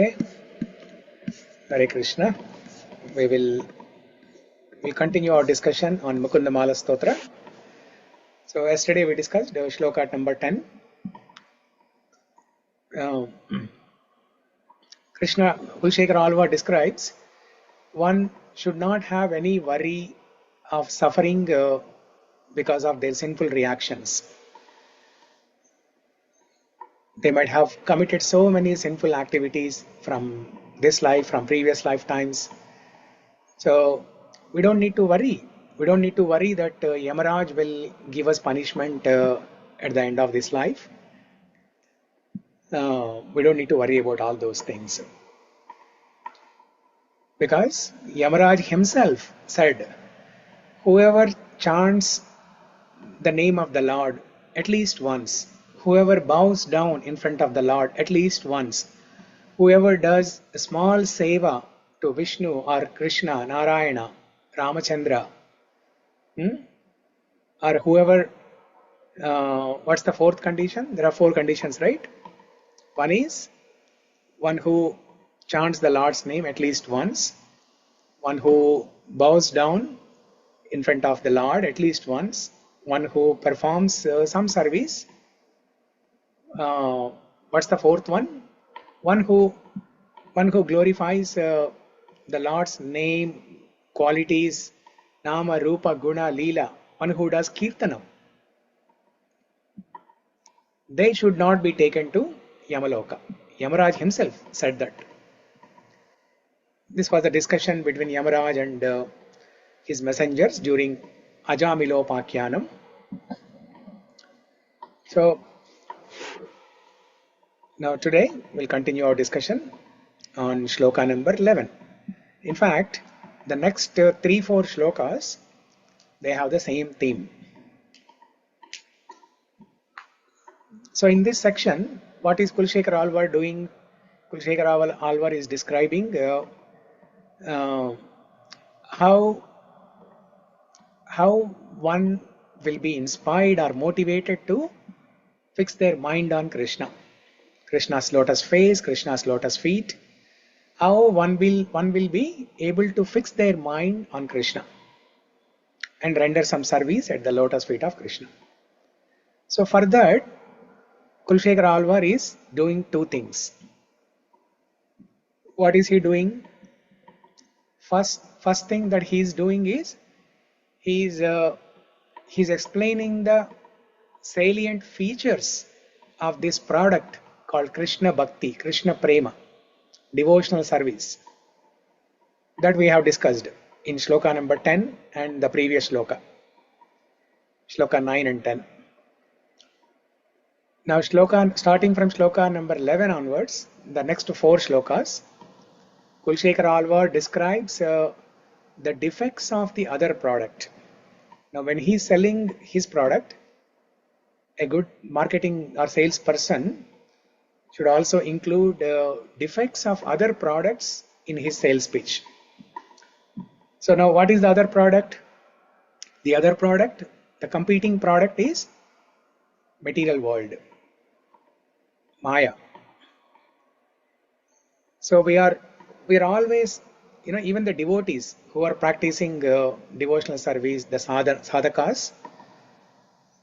Okay, Hare Krishna. We'll continue our discussion on Mukunda-Mālā-Stotra. So yesterday we discussed Shloka number 10. Krishna Kulshekara Alva describes one should not have any worry of suffering because of their sinful reactions. They might have committed so many sinful activities from this life, from previous lifetimes. So we don't need to worry. We don't need to worry that Yamaraj will give us punishment at the end of this life. We don't need to worry about all those things. Because Yamaraj himself said, whoever chants the name of the Lord at least once, whoever bows down in front of the Lord at least once, whoever does a small seva to Vishnu or Krishna, Narayana, Ramachandra, or whoever, what's the fourth condition? There are 4 conditions, right? One is one who chants the Lord's name at least once, one who bows down in front of the Lord at least once, one who performs some service. What's the fourth one? One who glorifies the Lord's name, qualities, nama, rupa, guna, lila. One who does kirtanam. They should not be taken to Yamaloka. Yamaraj himself said that. This was a discussion between Yamaraj and his messengers during Ajamilopakyanam. So now today we'll continue our discussion on Shloka number 11. In fact, the next 3-4 shlokas, they have the same theme. So in this section, what is Kulshekara Alvar doing? Kulshekara Alvar is describing how one will be inspired or motivated to fix their mind on Krishna. Krishna's lotus face, Krishna's lotus feet. How one will be able to fix their mind on Krishna and render some service at the lotus feet of Krishna. So for that, Kulshekara Alvar is doing 2 things. What is he doing? First thing that he is doing is he's explaining the salient features of this product called Krishna Bhakti, Krishna Prema, devotional service, that we have discussed in Shloka number 10 and the previous Shloka, Shloka 9 and 10. Now starting from Shloka number 11 onwards, the next 4 Shlokas, Kulshekara Alvar describes the defects of the other product. Now when he is selling his product, a good marketing or salesperson should also include defects of other products in his sales pitch. So now what is the other product? The other product, the competing product is material world, Maya. So we are always, even the devotees who are practicing devotional service, the sadhakas,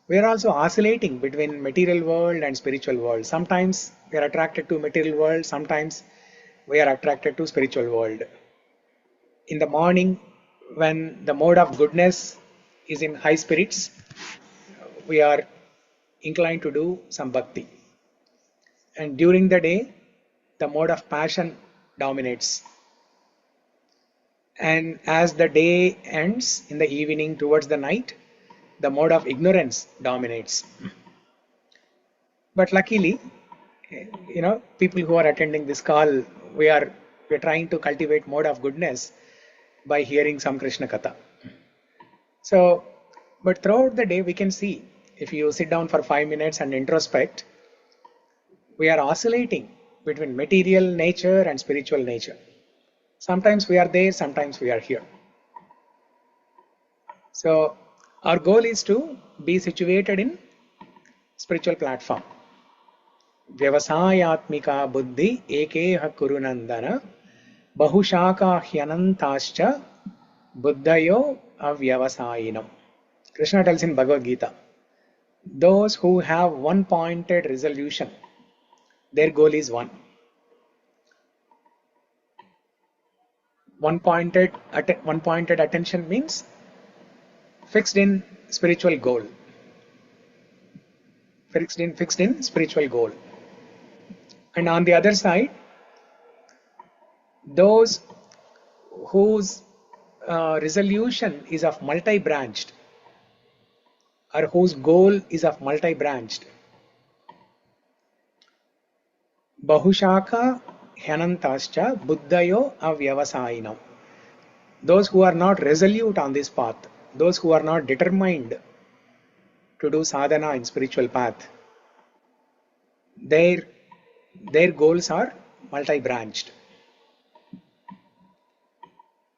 we are also oscillating between material world and spiritual world. Sometimes we are attracted to material world, sometimes we are attracted to spiritual world. In the morning, when the mode of goodness is in high spirits, we are inclined to do some bhakti. And during the day, the mode of passion dominates. And as the day ends in the evening towards the night, the mode of ignorance dominates. But luckily, people who are attending this call, we are trying to cultivate mode of goodness by hearing some Krishna Katha. So, but throughout the day we can see, if you sit down for 5 minutes and introspect, we are oscillating between material nature and spiritual nature. Sometimes we are there, sometimes we are here. So our goal is to be situated in spiritual platform. vyavasayatmika buddhi ekeha kurunandana bahushaka hyanantascha buddhayo avyavasayinam. Krishna tells in Bhagavad Gita, those who have one pointed resolution, their goal is one. One pointed attention means fixed in spiritual goal. Fixed in spiritual goal. And on the other side, those whose resolution is of multi-branched, or whose goal is of multi-branched. Bahushaka hyanantascha buddhayo avyavasayinam. Those who are not resolute on this path, those who are not determined to do sadhana in spiritual path, their goals are multi-branched.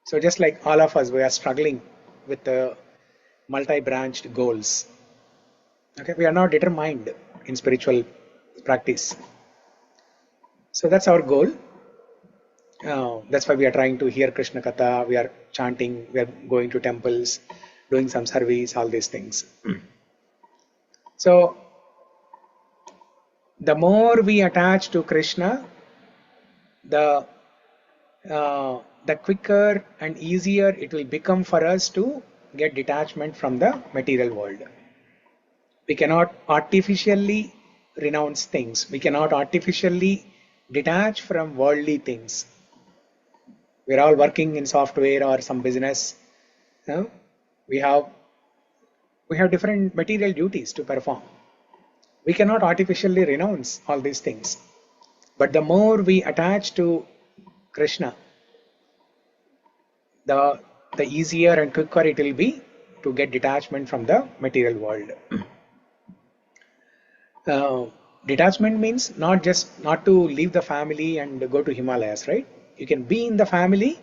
So just like all of us, we are struggling with the multi-branched goals. Okay, we are not determined in spiritual practice. So that's our goal. That's why we are trying to hear Krishna Katha, we are chanting, we are going to temples, doing some service, all these things. So the more we attach to Krishna, the quicker and easier it will become for us to get detachment from the material world. We cannot artificially renounce things. We cannot artificially detach from worldly things. We are all working in software or some business. We have different material duties to perform. We cannot artificially renounce all these things. But the more we attach to Krishna, the easier and quicker it will be to get detachment from the material world. Detachment means not to leave the family and go to Himalayas, right? You can be in the family,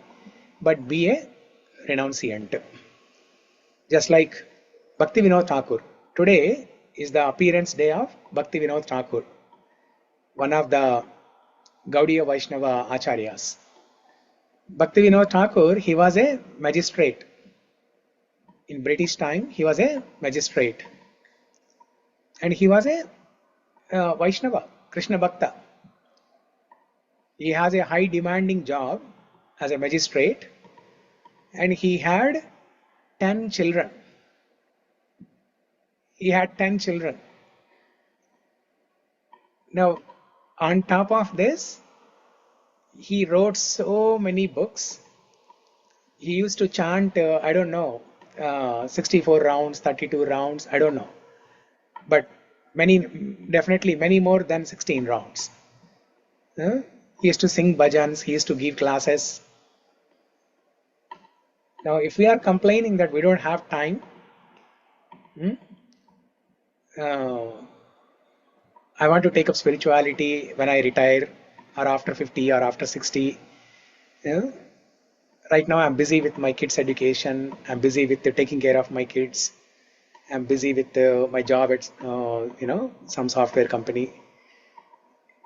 but be a renunciant. Just like Bhaktivinoda Thakur. Today is the appearance day of Bhaktivinoda Thakur, one of the Gaudiya Vaishnava Acharyas. Bhaktivinoda Thakur, he was a magistrate. In British time, he was a magistrate. And he was a Vaishnava, Krishna Bhakta. He has a high demanding job as a magistrate, and he had 10 children. He had 10 children. Now, on top of this, he wrote so many books. He used to chant, 64 rounds, 32 rounds, I don't know. But definitely many more than 16 rounds. He used to sing bhajans, he used to give classes. Now, if we are complaining that we don't have time, I want to take up spirituality when I retire, or after 50 or after 60. Right now I'm busy with my kids' education, I'm busy with taking care of my kids, I'm busy with my job at some software company.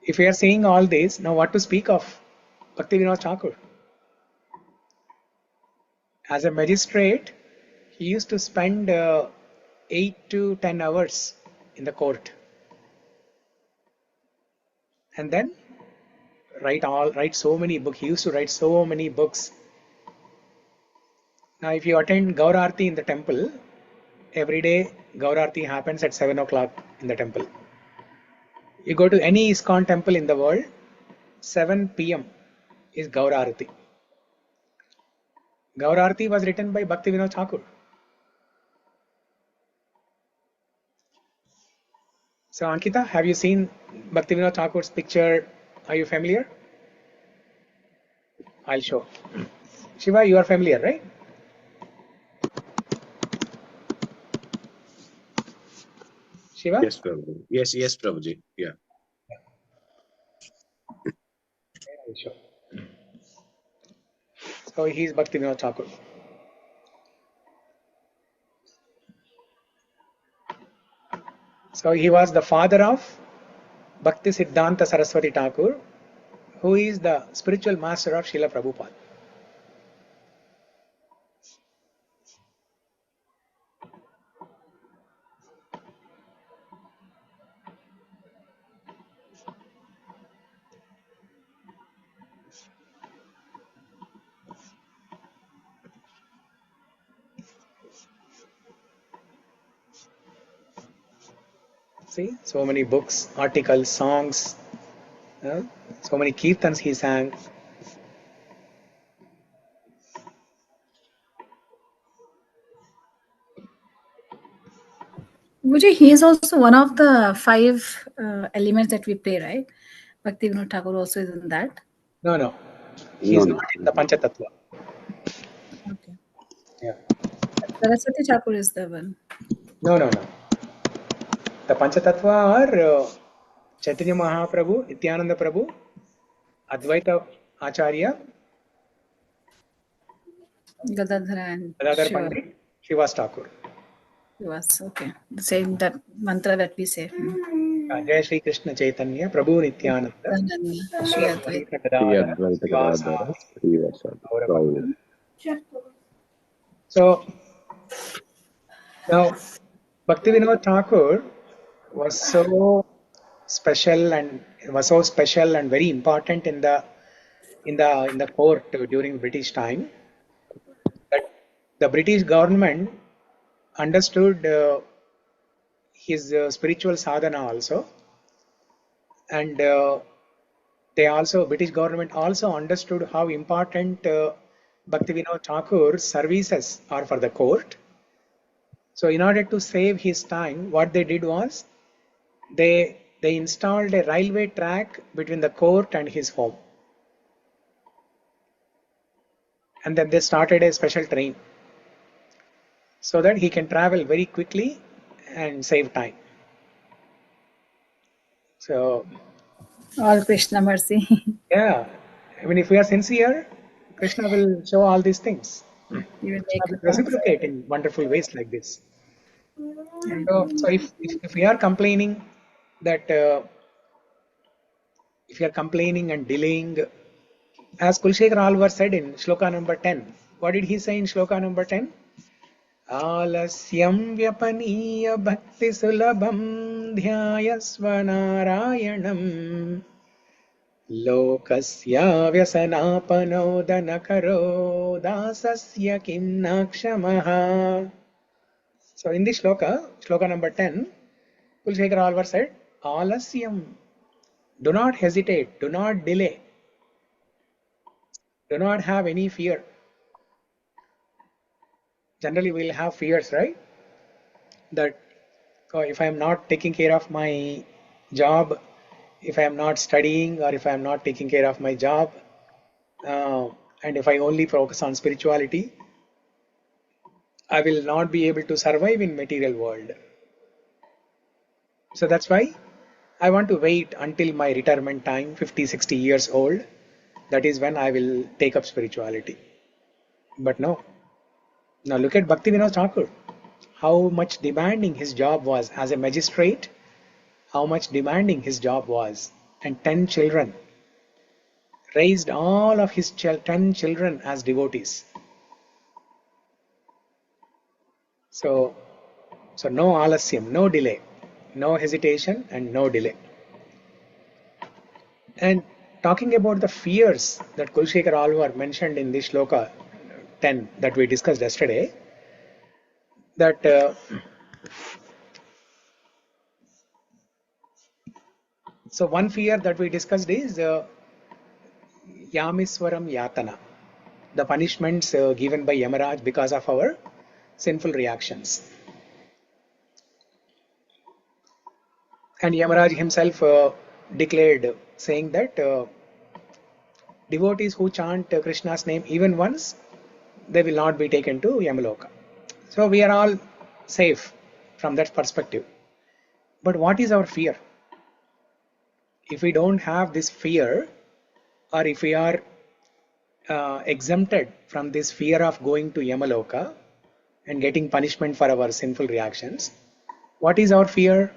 If we are saying all this, now what to speak of Bhaktivinoda Thakur? As a magistrate, he used to spend 8 to 10 hours in the court, and then write so many books. He used to write so many books. Now, if you attend Gaurarti in the temple, every day Gaurarti happens at 7 o'clock in the temple. You go to any ISKCON temple in the world, 7 p.m. is Gaurarti. Gaurarti was written by Bhaktivinoda Thakur. So Ankita, have you seen Bhaktivinoda Thakur's picture? Are you familiar? I'll show. Shiva, you are familiar, right? Shiva? Yes, Prabhuji. Yes, Prabhuji. Yeah. I'll show. So he's Bhaktivinoda Thakur. So he was the father of Bhakti Siddhanta Saraswati Thakur, who is the spiritual master of Srila Prabhupada. See, so many books, articles, songs, so many kirtans he sang. Guruji, he is also one of the 5 elements that we pray, right? Bhaktivinoda Thakur also is in that. No. He is not in the Panchatattva. Okay. Yeah. Saraswati Thakur is the one. No. The Panchatattva are Chaitanya Mahaprabhu, Nityananda Prabhu, Advaita Acharya, Gadadhara and Gadadhar Shiva. Pandit, Srivas Thakur. Shivas, okay. The same that mantra that we say. Jai Shri Krishna Chaitanya, Prabhu Nityananda, Shri Advaita. Advaita Gadadhara, Srivasa, Gaurava. So now Bhaktivinoda Thakur was so special and very important in the court during British time that the British government understood his spiritual sadhana also, and British government also understood how important Bhaktivinoda Thakur's services are for the court. So in order to save his time, what they did was they installed a railway track between the court and his home, and then they started a special train so that he can travel very quickly and save time. So All Krishna mercy. yeah, I mean, if we are sincere, Krishna will show all these things. You will Krishna will make reciprocate in wonderful ways like this. So if we are complaining that if you are complaining and delaying, as Kulshekar Alvar said in Shloka number 10, what did he say in Shloka number 10? Alasyam vyapaniya bhakti sulabham dhyayasva narayanam lokasya vyasanapano danakaro dasasya kim nakshamaha. So in this shloka number 10, Kulshekar Alvar said, Alasyam, do not hesitate, do not delay, do not have any fear. Generally we'll have fears, right? That if I am not taking care of my job, if I am not studying, or if I am not taking care of my job, and if I only focus on spirituality, I will not be able to survive in material world. So that's why I want to wait until my retirement time, 50, 60 years old. That is when I will take up spirituality. But no. Now look at Bhaktivinoda Thakur. How much demanding his job was as a magistrate. How much demanding his job was. And 10 children. Raised all of his 10 children as devotees. So no alasyam, no delay. No hesitation and no delay. And talking about the fears that Kulshekar Alvar mentioned in this shloka 10 that we discussed yesterday, that so one fear that we discussed is Yamiswaram Yatana, the punishments given by Yamaraj because of our sinful reactions. And Yamaraj himself declared, saying that devotees who chant Krishna's name even once, they will not be taken to Yamaloka. So we are all safe from that perspective. But what is our fear? If we don't have this fear, or if we are exempted from this fear of going to Yamaloka and getting punishment for our sinful reactions, what is our fear?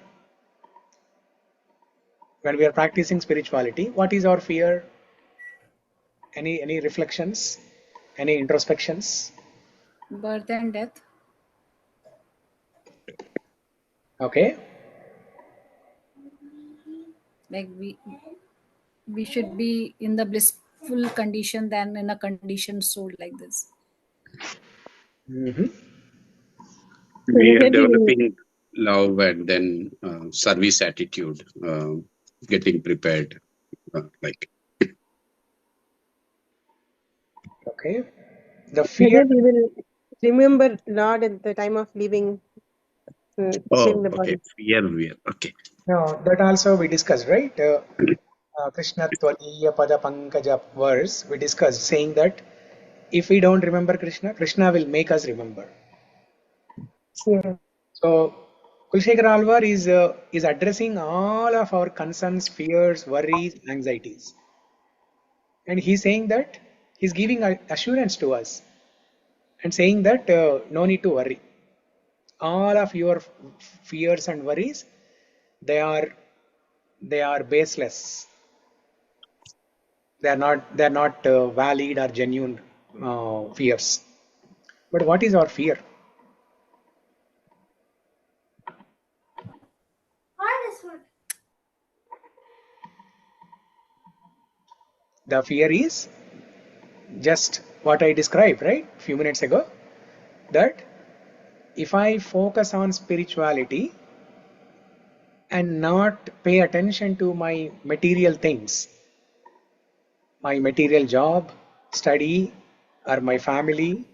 when we are practicing spirituality, what is our fear? Any reflections? Any introspections? Birth and death. Okay. Like we should be in the blissful condition than in a conditioned soul like this. Mm-hmm. We are Maybe developing love and then service attitude, getting prepared. Like Okay. The fear. we will remember Lord at the time of leaving the okay, body. fear. Okay. No, that also we discussed, right? Krishna Tvadiya Pada Pankaja verse, we discussed saying that if we don't remember Krishna, Krishna will make us remember. Yeah. So Kulshekara Alvar is addressing all of our concerns, fears, worries, anxieties. And he's saying that he's giving assurance to us and saying that no need to worry. All of your fears and worries, they are baseless. They're not valid or genuine fears. But what is our fear? The fear is just what I described, right? A few minutes ago, that if I focus on spirituality and not pay attention to my material things, my material job, study, or my family,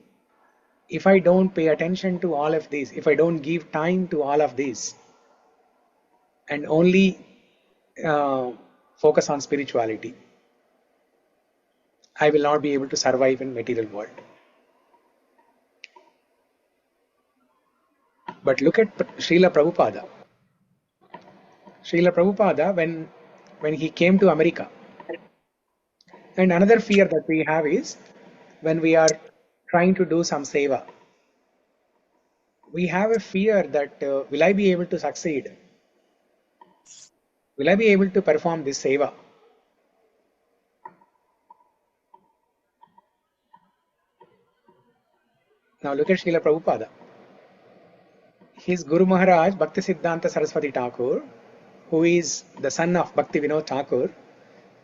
if I don't pay attention to all of these, if I don't give time to all of these, and only focus on spirituality, I will not be able to survive in material world. But look at Srila Prabhupada. Srila Prabhupada, when he came to America, and another fear that we have is when we are trying to do some seva, we have a fear that will I be able to succeed? Will I be able to perform this seva? Now look at Srila Prabhupada. His Guru Maharaj, Bhaktisiddhanta Saraswati Thakur, who is the son of Bhaktivinoda Thakur,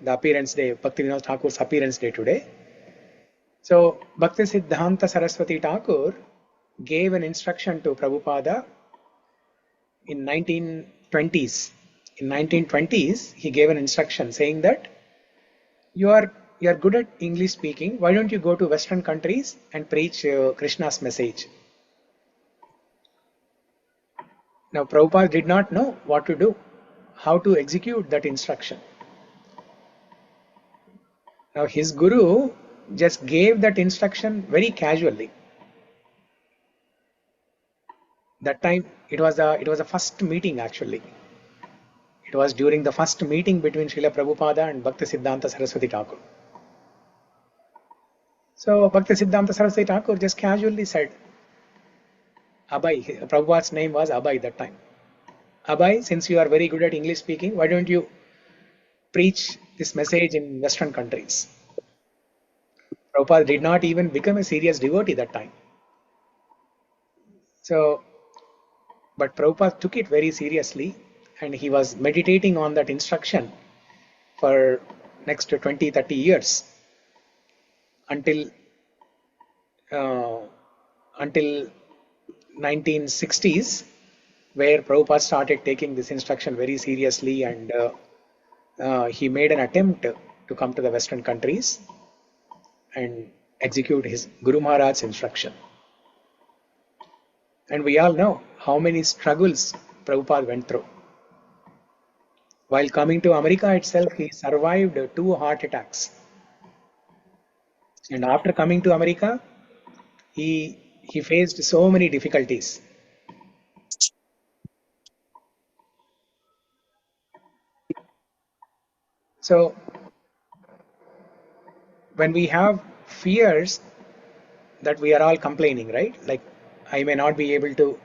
the appearance day, Bhaktivinoda Thakur's appearance day today. So Bhaktisiddhanta Saraswati Thakur gave an instruction to Prabhupada in 1920s. In 1920s, he gave an instruction saying that you are good at English speaking. Why don't you go to Western countries and preach Krishna's message? Now Prabhupada did not know what to do, how to execute that instruction. Now his guru just gave that instruction very casually. That time it was a first meeting actually. It was during the first meeting between Srila Prabhupada and Bhaktisiddhanta Saraswati Thakur. So Bhaktisiddhanta Saraswati Thakur just casually said, Abhay, Prabhupada's name was Abhay that time. Abhay, since you are very good at English speaking, why don't you preach this message in Western countries? Prabhupada did not even become a serious devotee that time. So, but Prabhupada took it very seriously and he was meditating on that instruction for next 20-30 years until 1960s, where Prabhupada started taking this instruction very seriously and he made an attempt to come to the Western countries and execute his Guru Maharaj's instruction. And we all know how many struggles Prabhupada went through. While coming to America itself, he survived 2 heart attacks. And after coming to America, he faced so many difficulties. So when we have fears that we are all complaining, right? Like I may not be able to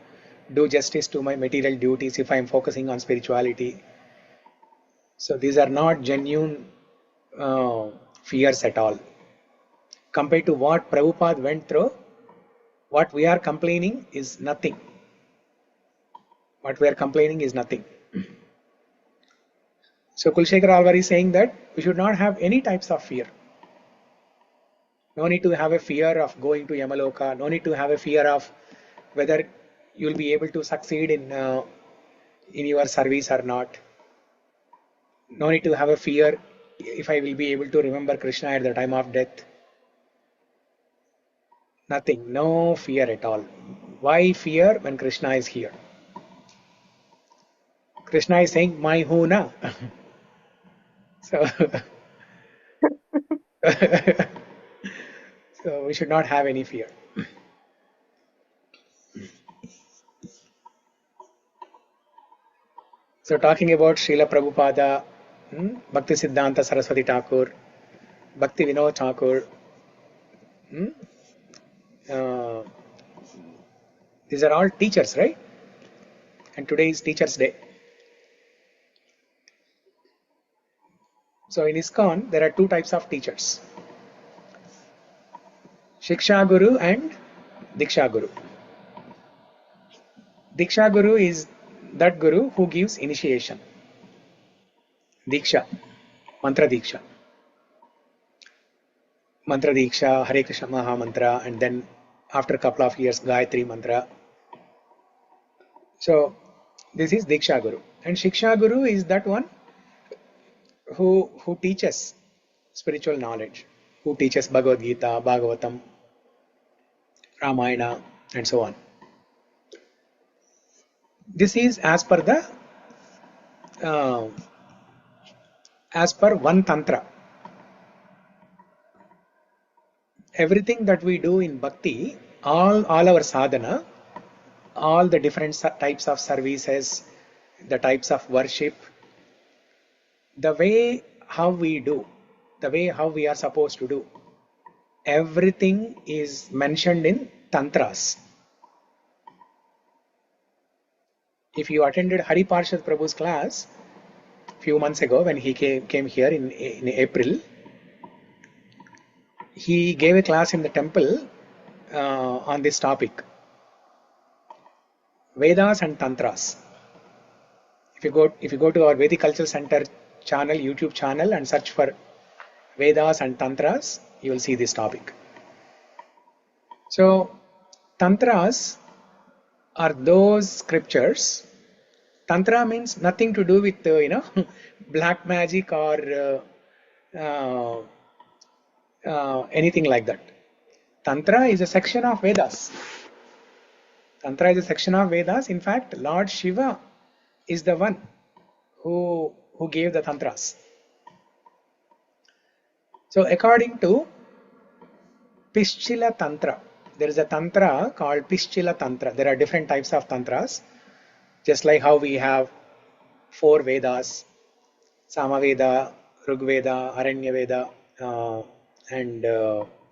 do justice to my material duties if I am focusing on spirituality. So these are not genuine fears at all. Compared to what Prabhupada went through, what we are complaining is nothing. What we are complaining is nothing. So Kulshekar Alvar is saying that we should not have any types of fear. No need to have a fear of going to Yamaloka. No need to have a fear of whether you will be able to succeed in your service or not. No need to have a fear if I will be able to remember Krishna at the time of death. Nothing, no fear at all. Why fear when Krishna is here? Krishna is saying, "My huna." So, so we should not have any fear. So talking about Srila Prabhupada, Bhakti Siddhanta Saraswati Thakur, Bhaktivinoda Thakur, these are all teachers, right? And today is Teachers' Day. So in ISKCON, there are two types of teachers: Shiksha Guru and Diksha Guru. Diksha Guru is that Guru who gives initiation. Diksha, Mantra Diksha. Mantra Diksha, Hare Krishna Maha Mantra, and then after a couple of years, Gayatri Mantra. So this is Diksha Guru. And Shiksha Guru is that one who teaches spiritual knowledge, who teaches Bhagavad Gita, Bhagavatam, Ramayana, and so on. This is as per one tantra. Everything that we do in bhakti, all our sadhana, all the different types of services, the types of worship, the way how we do, the way how we are supposed to do, everything is mentioned in tantras. If you attended Hari Parshad Prabhu's class few months ago when he came here in April, he gave a class in the temple on this topic, Vedas and Tantras. If you go to our Vedic Cultural Center channel, YouTube channel, and search for Vedas and Tantras, you will see this topic. So Tantras are those scriptures. Tantra means nothing to do with black magic or anything like that. Tantra is a section of Vedas. Tantra is a section of Vedas. In fact, Lord Shiva is the one who gave the Tantras. So according to Pischila Tantra, there is a Tantra called Pischila Tantra. There are different types of Tantras. Just like how we have 4 Vedas, Samaveda, Rigveda, Aranyaveda, and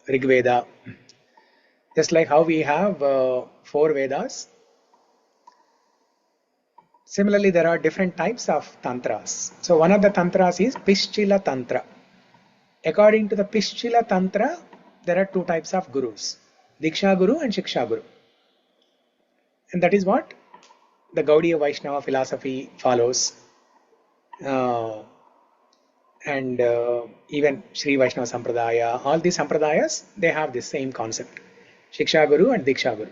Rigveda. Just like how we have 4 Vedas, similarly there are different types of Tantras. So one of the Tantras is Pischila Tantra. According to the Pischila Tantra, there are 2 types of Gurus, Diksha Guru and Shiksha Guru. And that is what the Gaudiya Vaishnava philosophy follows, and even Sri Vaishnava Sampradaya, all these Sampradayas, they have the same concept, Shiksha Guru and Diksha Guru.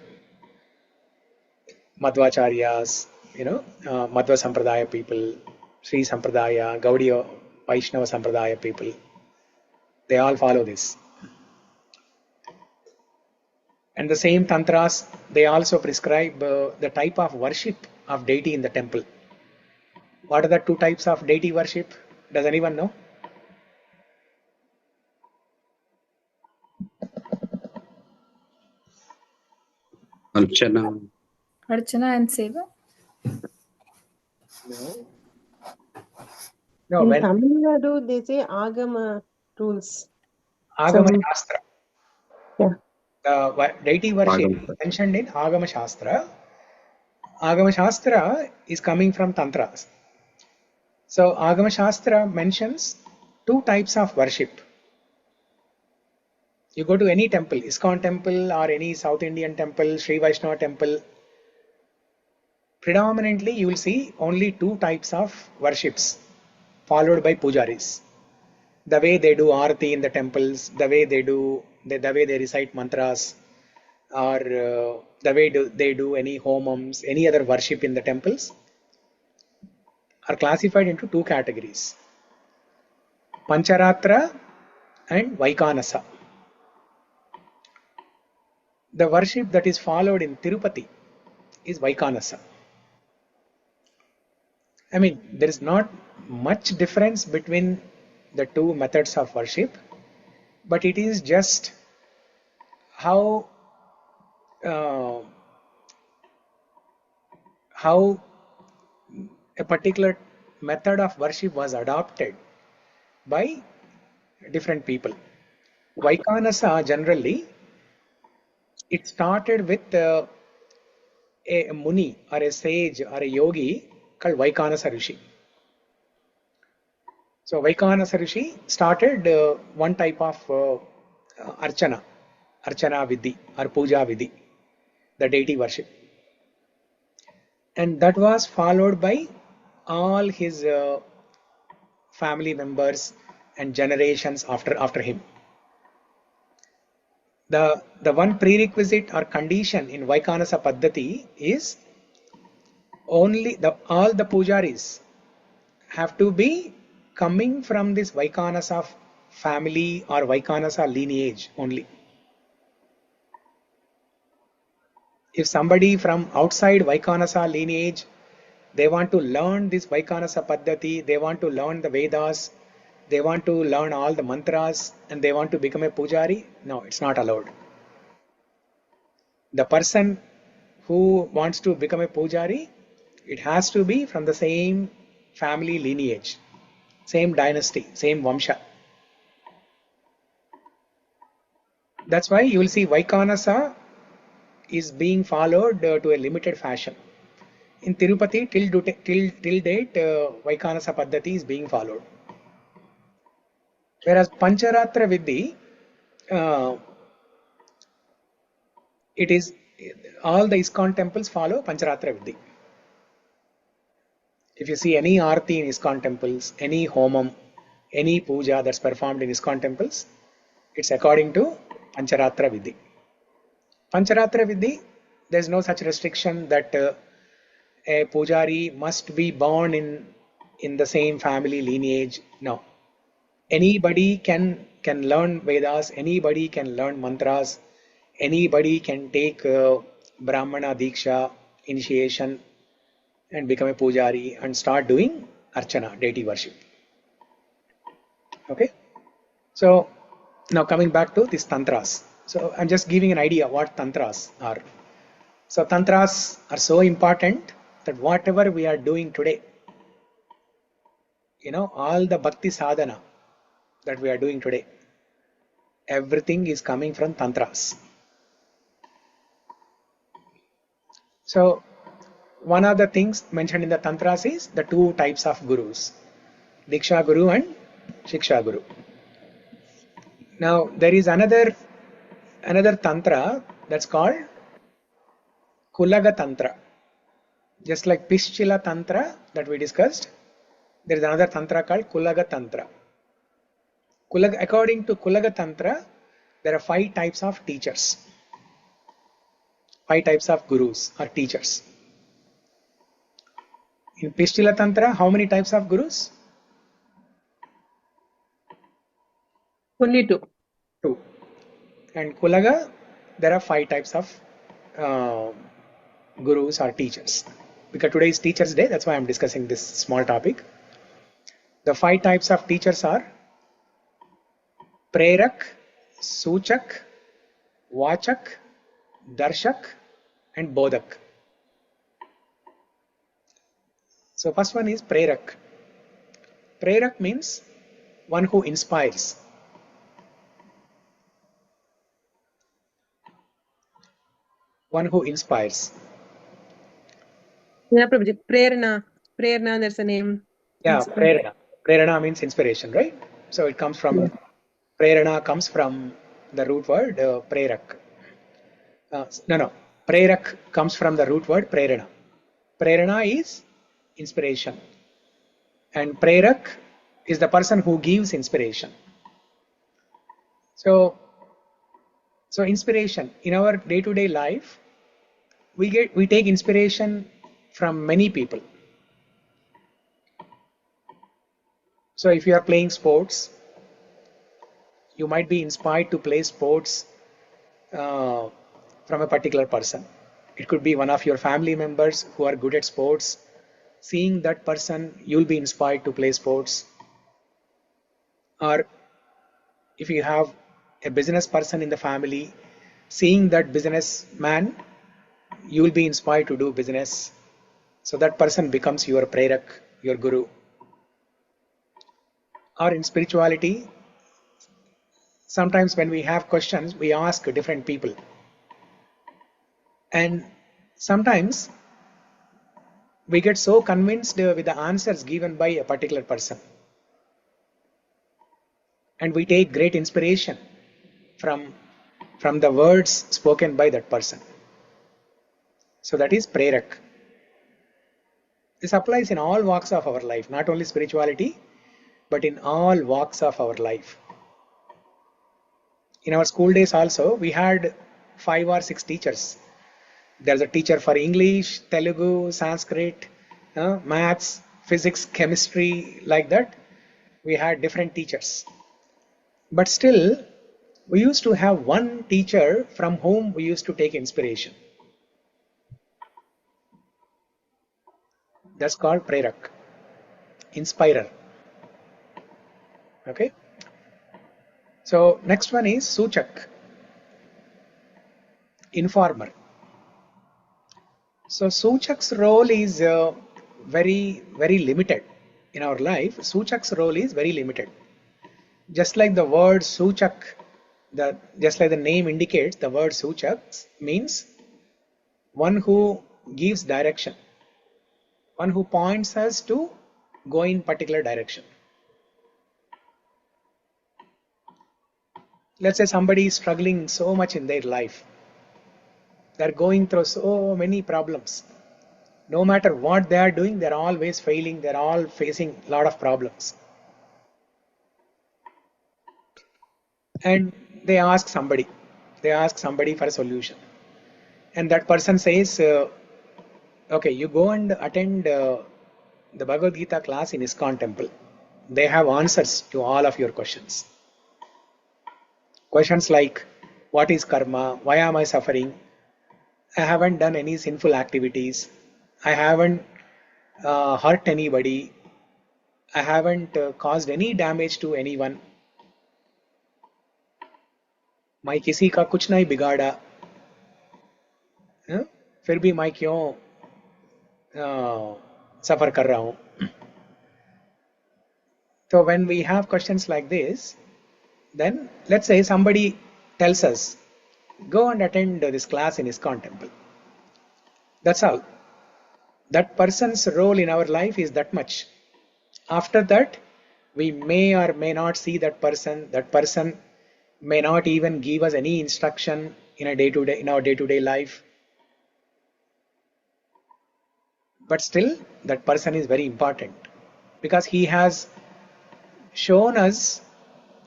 Madhvacharyas, Madhva Sampradaya people, Sri Sampradaya, Gaudiya Vaishnava Sampradaya people, they all follow this. And the same tantras, they also prescribe the type of worship of deity in the temple. What are the 2 types of deity worship? Does anyone know? Archana. Archana and Seva? No, In when Tamil Nadu, they say Agama rules. Agama Shastra. Yeah. The deity worship is mentioned in Agama Shastra. Agama Shastra is coming from Tantras. So Agama Shastra mentions two types of worship. You go to any temple, ISKCON temple or any South Indian temple, Sri Vaishnava temple, predominantly you will see only two types of worships followed by pujaris. The way they do arati in the temples, the way they recite mantras, or the way they do any homams, any other worship in the temples, are classified into two categories: Pancharatra and Vaikanasa. The worship that is followed in Tirupati is Vaikanasa. I mean, there is not much difference between the two methods of worship, but it is just how a particular method of worship was adopted by different people. Vaikanasa generally, it started with a muni or a sage or a yogi called Vaikanasa Rishi. So Vaikanasa Rishi started one type of archana vidhi or puja vidhi, the deity worship. And that was followed by all his family members and generations after him. The one prerequisite or condition in Vaikanasa Paddhati is only all the pujaris have to be coming from this Vaikanasa family or Vaikanasa lineage only. If somebody from outside Vaikanasa lineage, they want to learn this Vaikanasa Paddhati, they want to learn the Vedas, they want to learn all the mantras, and they want to become a pujari, no, it's not allowed. The person who wants to become a pujari, it has to be from the same family lineage, same dynasty, same vamsha. That's why you will see Vaikanasa is being followed to a limited fashion. In Tirupati, till date, Vaikanasa Paddhati is being followed. Whereas Pancharatra Vidhi, it is all the ISKCON temples follow Pancharatra Vidhi. If you see any arati in ISKCON temples, any homam, any puja that's performed in ISKCON temples, it's according to Pancharatra Vidhi. Pancharatra Vidhi, there's no such restriction that a pujari must be born in the same family lineage. No. Anybody can learn Vedas, anybody can learn mantras, anybody can take Brahmana Diksha, initiation, and become a pujari and start doing Archana, deity worship. Okay? So, now coming back to these tantras. So, I'm just giving an idea what tantras are. So, tantras are so important that whatever we are doing today, all the bhakti sadhana that we are doing today, everything is coming from tantras. So, one of the things mentioned in the tantras is the two types of gurus, Diksha Guru and Shiksha Guru. Now, there is another tantra that's called Kulaga Tantra. Just like Pischila Tantra that we discussed, there is another tantra called Kulaga Tantra. According to Kulaga Tantra, there are 5 types of teachers, 5 types of gurus or teachers. In Pischila Tantra, how many types of gurus? Only 2. 2. And Kulaga, there are 5 types of gurus or teachers. Because today is Teachers' Day, that's why I'm discussing this small topic. The 5 types of teachers are Prerak, Suchak, Vachak, Darshak, and Bodhak. So first one is Prerak. Prerak means one who inspires. One who inspires. Yeah, Prabhuji. Prerna, there's a name. Yeah, Inspiration. prerana. Prerana means inspiration, right? So it comes from, prerana comes from the root word prerak. No. Prerak comes from the root word prerana. Prerana is inspiration. And prerak is the person who gives inspiration. So inspiration in our day-to-day life, we take inspiration from many people. So if you are playing sports, you might be inspired to play sports from a particular person. It could be one of your family members who are good at sports. Seeing that person, you'll be inspired to play sports. Or if you have a business person in the family, seeing that businessman, you will be inspired to do business. So that person becomes your prerak, your guru. Or in spirituality, sometimes when we have questions, we ask different people. And sometimes we get so convinced with the answers given by a particular person. And we take great inspiration from the words spoken by that person. So that is prerak. This applies in all walks of our life, not only spirituality, but in all walks of our life. In our school days also, we had 5 or 6 teachers. There's a teacher for English, Telugu, Sanskrit, maths, physics, chemistry, like that. We had different teachers. But still, we used to have one teacher from whom we used to take inspiration. That's called prerak, inspirer. Okay. So next one is suchak, informer. So suchak's role is very limited in our life. Suchak's role is very limited. Just like the word suchak, just like the name indicates, the word suchak means one who gives direction, one who points us to go in particular direction. Let's say somebody is struggling so much in their life. They're going through so many problems. No matter what they are doing, they're always failing. They're all facing a lot of problems. And they ask somebody for a solution. And that person says, okay, you go and attend the Bhagavad Gita class in ISKCON temple. They have answers to all of your questions. Questions like, what is karma? Why am I suffering? I haven't done any sinful activities. I haven't hurt anybody. I haven't caused any damage to anyone. मैं किसी का कुछ नहीं बिगाड़ा, फिर भी मैं क्यों सफर कर रहा हूं? So when we have questions like this, then let's say somebody tells us, go and attend this class in ISKCON temple. That's all. That person's role in our life is that much. After that, we may or may not see that person. That person may not even give us any instruction in our day-to-day life. But still, that person is very important because he has shown us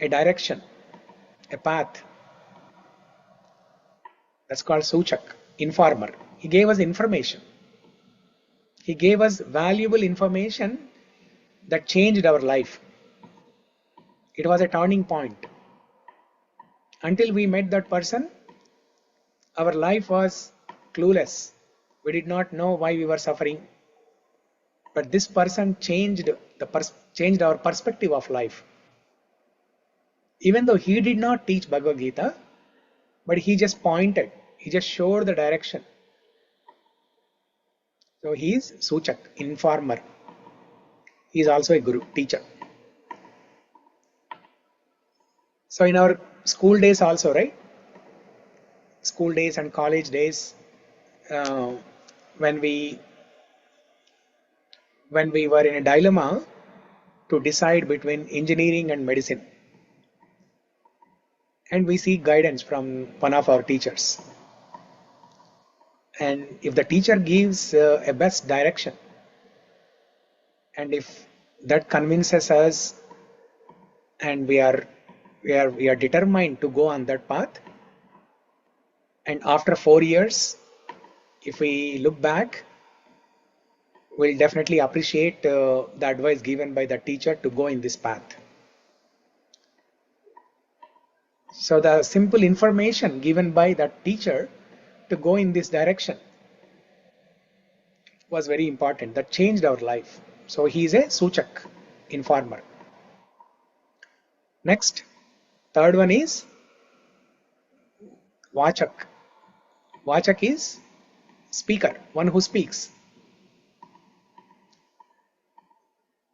a direction, a path. That's called suchak, informer. He gave us information. He gave us valuable information that changed our life. It was a turning point. Until we met that person, our life was clueless. We did not know why we were suffering. But this person changed our perspective of life. Even though he did not teach Bhagavad Gita, but he just pointed, he just showed the direction. So he is suchak, informer. He is also a guru, teacher. So in our school days also, right? School days and college days, when we were in a dilemma, to decide between engineering and medicine. And we seek guidance from one of our teachers. And if the teacher gives a best direction, and if that convinces us and we are determined to go on that path, and after 4 years, if we look back, we'll definitely appreciate the advice given by the teacher to go in this path. So the simple information given by that teacher to go in this direction was very important. That changed our life. So he is a Suchak, informer. Next, third one is Vachak. Vachak is speaker, one who speaks.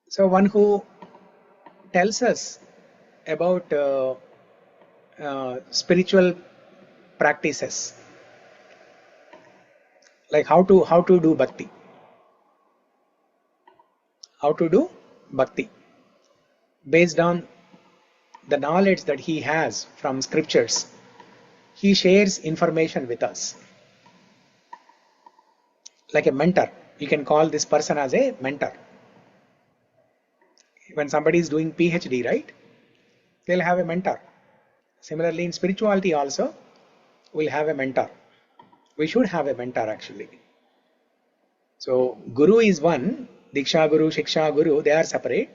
So one who tells us about spiritual practices, like how to do bhakti. How to do bhakti based on the knowledge that he has from scriptures. He shares information with us like a mentor. You can call this person as a mentor. When somebody is doing PhD, right, they'll have a mentor. Similarly, in spirituality also, we'll have a mentor. We should have a mentor actually. So Guru is one, Diksha Guru, Shiksha Guru, they are separate.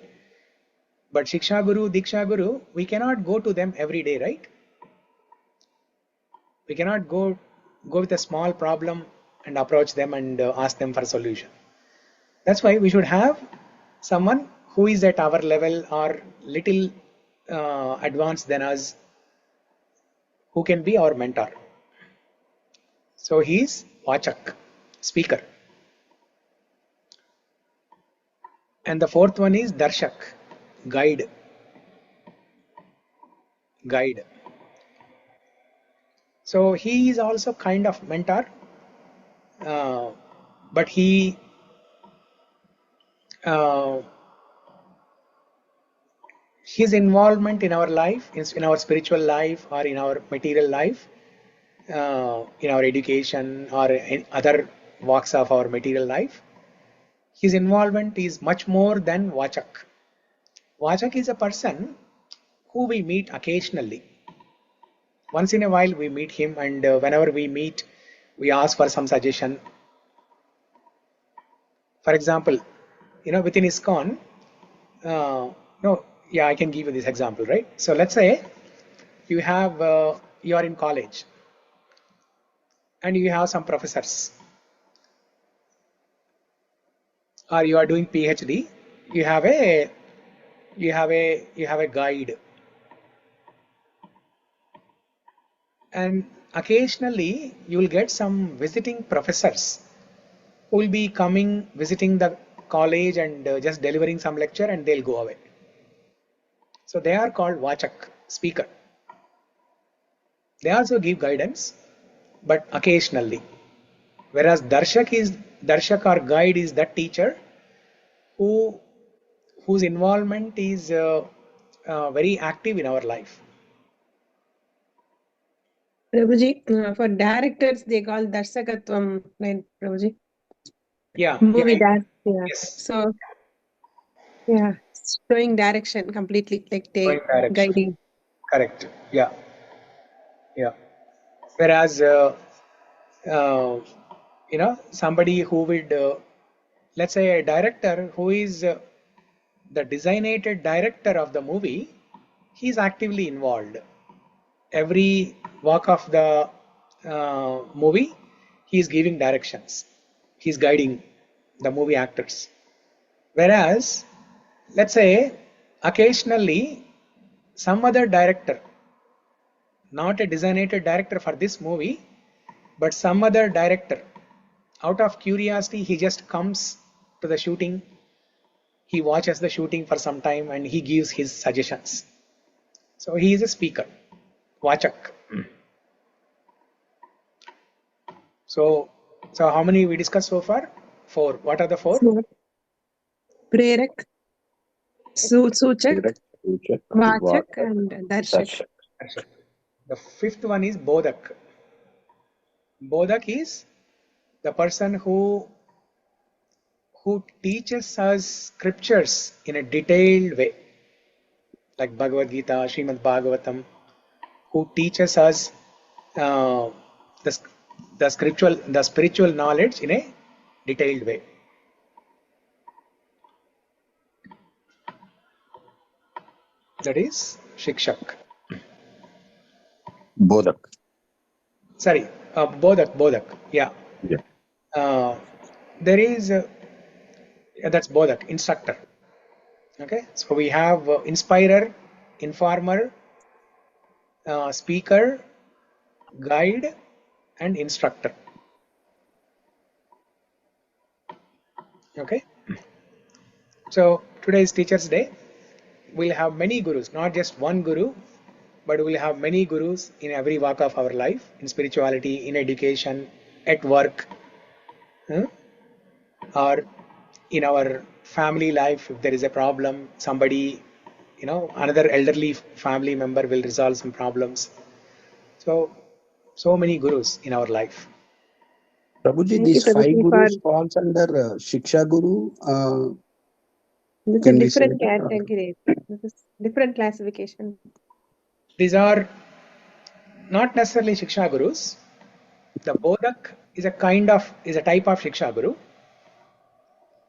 But Shiksha Guru, Diksha Guru, we cannot go to them every day, right? We cannot go with a small problem and approach them and ask them for a solution. That's why we should have someone who is at our level or little advanced than us, who can be our mentor. So he is Vachak, speaker. And the fourth one is Darshak, guide. Guide. So he is also kind of mentor, but he his involvement in our life, in our spiritual life or in our material life, in our education or in other walks of our material life, his involvement is much more than Vachak. Vachak is a person who we meet occasionally. Once in a while we meet him, and whenever we meet, we ask for some suggestion. For example, within ISKCON, I can give you this example, right? So let's say you are in college and you have some professors, or you are doing PhD. You have a guide, and occasionally you will get some visiting professors who will be coming, visiting the college and just delivering some lecture, and they'll go away. So they are called Vachak, speaker. They also give guidance, but occasionally. Whereas Darshak or guide is that teacher whose involvement is very active in our life. Prabhuji, for directors, they call Darshakatvam, right, Prabhuji? Yeah. Movie that. Yeah. Yes. So, yeah, showing direction completely, like they guiding. Correct. Yeah. Yeah. Whereas, somebody who would, let's say a director who is the designated director of the movie, he is actively involved. Every walk of the movie, he is giving directions. He is guiding the movie actors. Whereas, let's say, occasionally, some other director, not a designated director for this movie, but some other director, out of curiosity, he just comes to the shooting, he watches the shooting for some time, and he gives his suggestions. So he is a speaker, Vachak. So how many we discussed so far? 4. What are the 4? Prerak. Suchak, Direct, Suchak, Vachak, Vachak, and Darshak. Darshak. The fifth one is Bodhak. Bodhak is the person who teaches us scriptures in a detailed way, like Bhagavad Gita, Srimad Bhagavatam, who teaches us the spiritual knowledge in a detailed way. That is Shikshak. Bodhak. Sorry, Bodhak. Yeah. There is that's Bodhak, instructor. Okay, so we have inspirer, informer, speaker, guide, and instructor. Okay, so today is Teachers' Day. We'll have many gurus, not just one guru, but we'll have many gurus in every walk of our life, in spirituality, in education, at work, or in our family life. If there is a problem, somebody, another elderly family member will resolve some problems. So many gurus in our life. Prabhuji, these five gurus falls under Shiksha Guru. It's a different category. Different classification. These are not necessarily Shiksha Gurus. The Bodhak is a type of Shiksha Guru.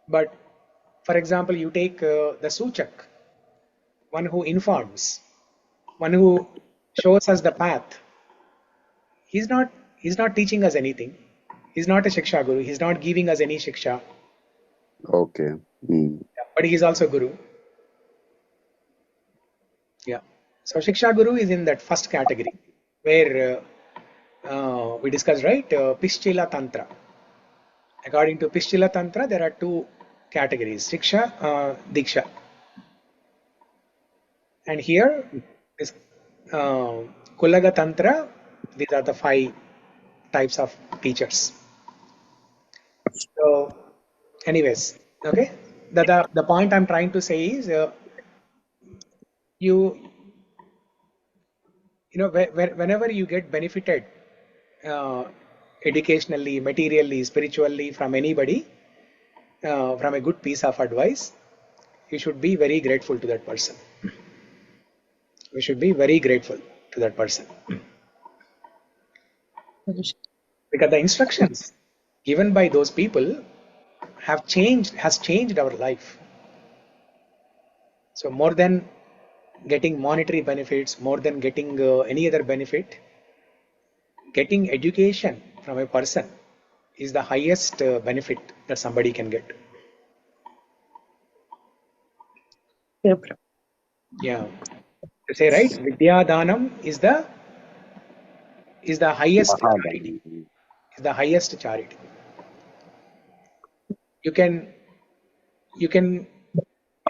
But for example, you take the Suchak, one who informs, one who shows us the path. He's not teaching us anything. He's not a Shiksha Guru. He's not giving us any Shiksha. Okay. Yeah, but he is also Guru. Yeah. So Shiksha Guru is in that first category where we discussed, right? Pischila Tantra. According to Pischila Tantra, there are two categories: Shiksha, Diksha. And here is Kulaga Tantra. These are the 5 types of teachers. So, anyways, okay. The point I'm trying to say is, whenever you get benefited educationally, materially, spiritually from anybody, from a good piece of advice, you should be very grateful to that person. We should be very grateful to that person. Because the instructions given by those people has changed our life. So more than getting monetary benefits, more than getting any other benefit, getting education from a person is the highest benefit that somebody can get. Yep. Yeah. To say, right, Vidya-dānām is the highest charity. Is the highest charity. You can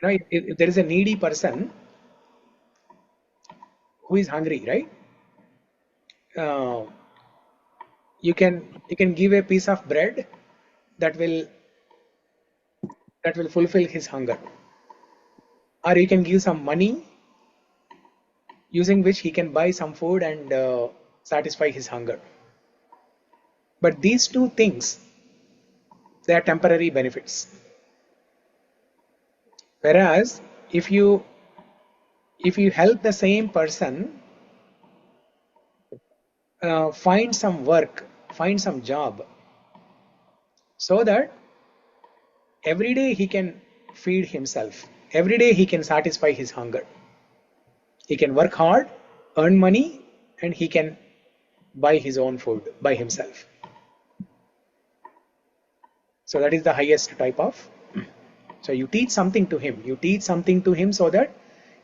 if there is a needy person who is hungry, right? You can give a piece of bread that will fulfill his hunger, or you can give some money using which he can buy some food and satisfy his hunger. But these two things, they are temporary benefits. Whereas if you help the same person find some work, find some job, so that every day he can feed himself, every day he can satisfy his hunger. He can work hard, earn money, and he can buy his own food by himself. So that is the highest type of. So you teach something to him. You teach something to him so that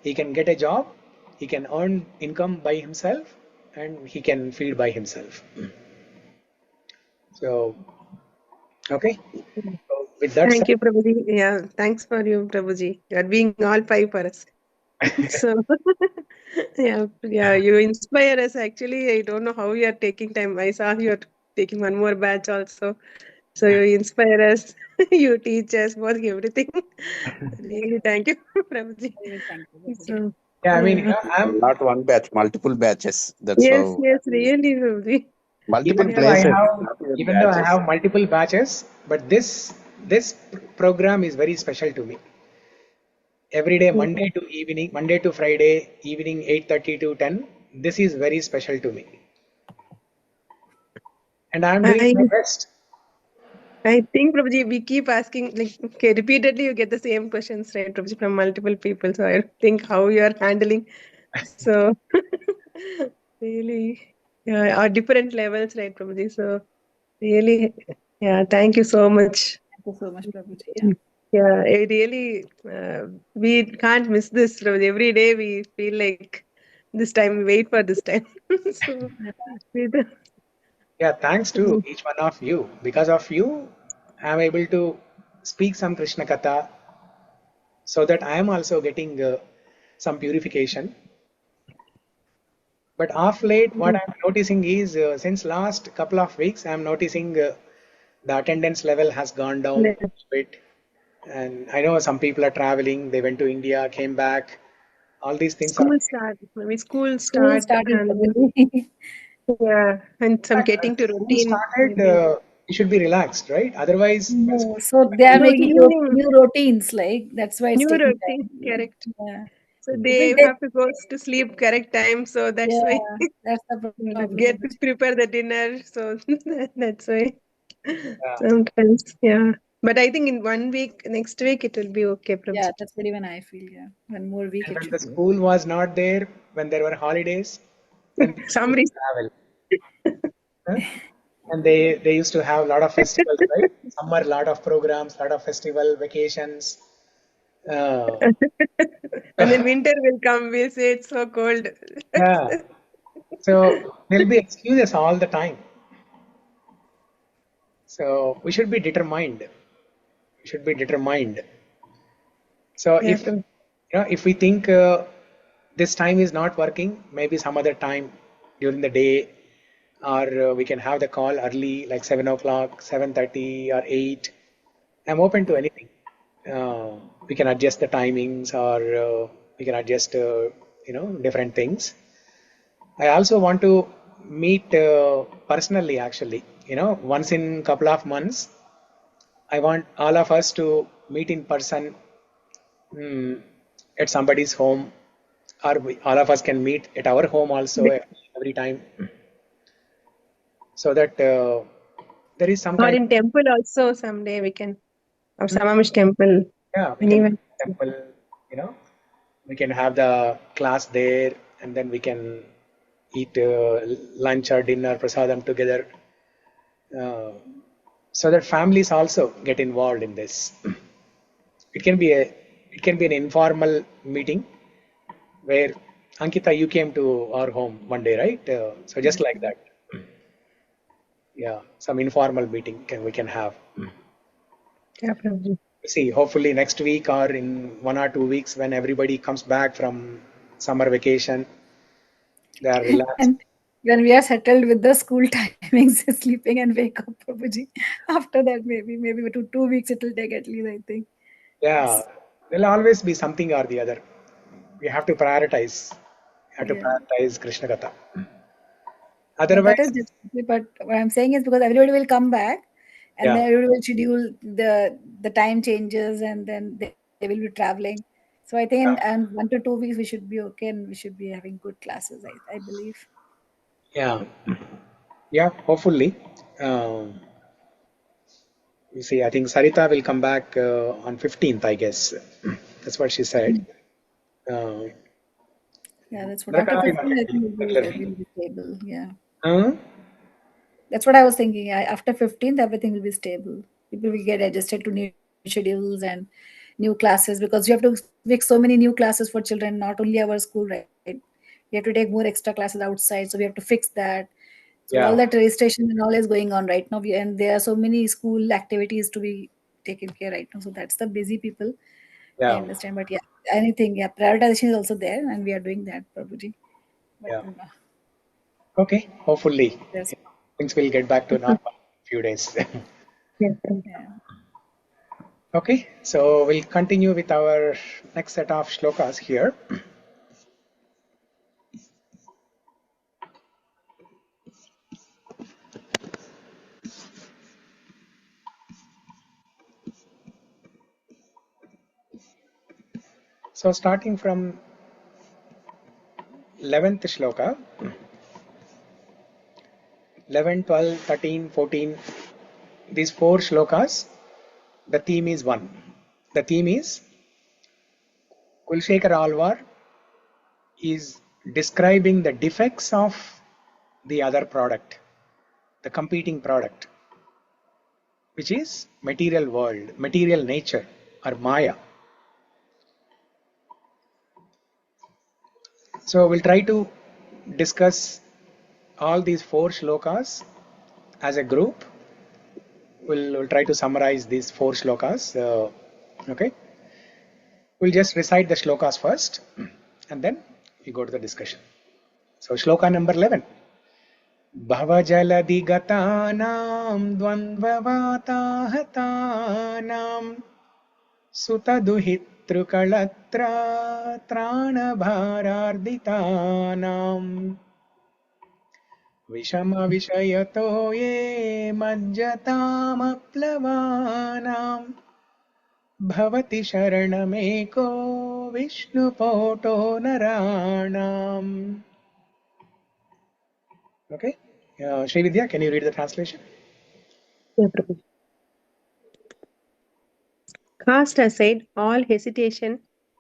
he can get a job, he can earn income by himself, and he can feed by himself. So, okay. So with that, Thank you, Prabhuji. Yeah, thanks for you, Prabhuji. You are being all 5 for us. So, yeah, you inspire us. Actually, I don't know how you are taking time. I saw you are taking one more batch also. So you inspire us, you teach us about everything. Really, thank you, Prabhuji. Thank you, Prabhuji. So, Yeah, I mean, yeah. I'm Not one batch, multiple batches. That's Yes, how. yes, really, Prabhuji. Multiple even though I places, have not even even though I batches. have multiple batches, but this program is very special to me. Every day, Monday to Friday, evening 8:30 to 10. This is very special to me, and I'm doing I my best. I think, Prabhuji, we keep asking, like, okay, repeatedly you get the same questions, right, Prabhuji, from multiple people. So I think how you are handling. So really, yeah, are different levels, right, Prabhuji? So really, yeah, thank you so much. Thank you so much, Prabhuji. Yeah. Yeah, it really, we can't miss this, Prabhuji. Every day we feel like this time, we wait for this time. So, we do. Yeah, thanks to each one of you. Because of you, I'm able to speak some Krishna Katha, so that I am also getting some purification. But of late, what I'm noticing is since last couple of weeks, I'm noticing the attendance level has gone down Yeah. a bit. And I know some people are traveling, they went to India, came back. All these things are. School start, maybe school School start, started, and Prabhuji. yeah, and some When getting to school routine, started, maybe. you should be relaxed, right? Otherwise, when No, school so they are No, making evening, new routines, like that's why it's new taking routine, time. correct. Yeah. So People, they they, have to go to sleep correct time, so that's why yeah, that's the problem, get to Prabhuji. prepare the dinner. So that's why yeah. sometimes, yeah. But I think in 1 week, next week, it will be okay, Yeah, Prabhuji. that's what even I feel. Yeah, one more week And it when the should be. school was not there, when there were holidays, then people Some used to reason. travel. Huh? And they used to have a lot of festivals, right? Summer, lot of programs, lot of festival vacations. Uh, And then winter will come, we'll say it's so cold. yeah. So there'll be excuses all the time. So we should be determined. We should be determined. So Yeah, if Prabhuji. if we think this time is not working, maybe some other time during the day, or we can have the call early, like 7 o'clock, 7:30, or 8. I'm open to anything. We can adjust the timings, or we can adjust, different things. I also want to meet personally, actually. Once in couple of months, I want all of us to meet in person, mm, at somebody's home, or all of us can meet at our home also every time, so that there is some Or kind in of, temple also someday we can, or Samamish temple, yeah, we can anyway. meet in the temple, you know, we can have the class there, and then we can eat lunch or dinner, prasadam together, uh, so that families also get involved in this. It can be an informal meeting where, Ankita, you came to our home one day, right? So just Yes. like that. Yeah, some informal meeting we can have. Yeah, Prabhuji. See, hopefully next week or in 1 or 2 weeks, when everybody comes back from summer vacation, they are relaxed. And when we are settled with the school timings, sleeping and wake up, Prabhuji. After that, maybe 2 weeks it will take at least, I think. Yeah, there'll always be something or the other. We have to prioritize. Yeah. Krishna Katha. No, that Otherwise, is definitely. But what I'm saying is because everybody will come back, and then yeah, everybody will schedule the time changes, and then they will be traveling. So I think yeah, in 1 to 2 weeks we should be okay, and we should be having good classes. I believe. yeah, yeah. Hopefully, um, you see, I think Sarita will come back on 15th, I guess. That's what she said. Uh, Yeah, that's what. After Naraka is 15, I think regularly. will be stable. Yeah, Uh, that's what I was thinking. After 15th, everything will be stable. People will get adjusted to new schedules and new classes because you have to make so many new classes for children, not only our school, right? You have to take more extra classes outside, so we have to fix that. So all yeah, that registration and all is going on right now, and there are so many school activities to be taken care right now. So that's the busy people. I yeah, understand, but yeah, anything, yeah, prioritization is also there, and we are doing that, Prabhuji. But yeah. Okay, hopefully there's things will get back to normal in a few days. Yes. Yeah. Okay, so we'll continue with our next set of shlokas here. So starting from 11th shloka, 11, 12, 13, 14, these 4 shlokas, the theme is one. The theme is Kulshekara Alvar is describing the defects of the other product, the competing product, which is material world, material nature or maya. So we'll try to discuss all these 4 shlokas as a group. We'll try to summarize these 4 shlokas. Okay. We'll just recite the shlokas first and then we go to the discussion. So shloka number 11. Bhava-jaladhi-gatānām dvandva-vātāhatānām suta-duhitr kalatra-trān a-bhārārditānām vishama-vishayato-ye majjatām aplavānām bhavati śaran Vishnu-poto narānām. Okay. Sri Vidya, can you read the translation? Yeah, Prabhuji. Cast aside all hesitation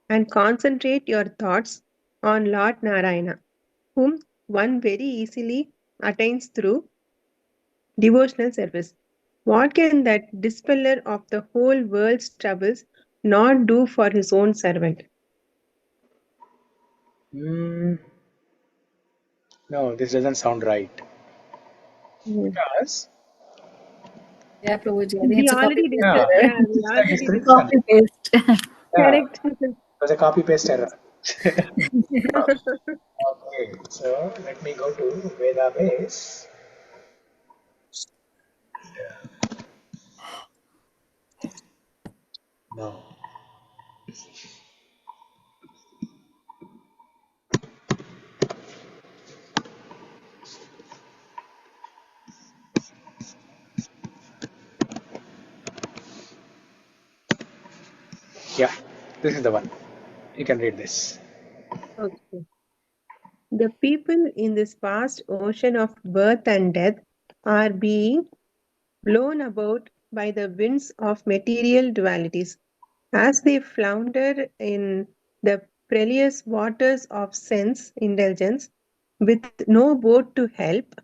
and concentrate your thoughts on Lord Narayana, whom one very easily attains through devotional service. What can that dispeller of the whole world's troubles not do for his own servant? No, this doesn't sound right. Because Yeah, Prabhuji. I think We it's a already copy paste discussed. error. Yeah, we it's a already history discussed. Copy paste. Correct. it was a copy paste error. Okay, so let me go to Veda base. No. Yeah, this is the one. You can read this. Okay. The people in this vast ocean of birth and death are being blown about by the winds of material dualities. As they flounder in the perilous waters of sense indulgence with no boat to help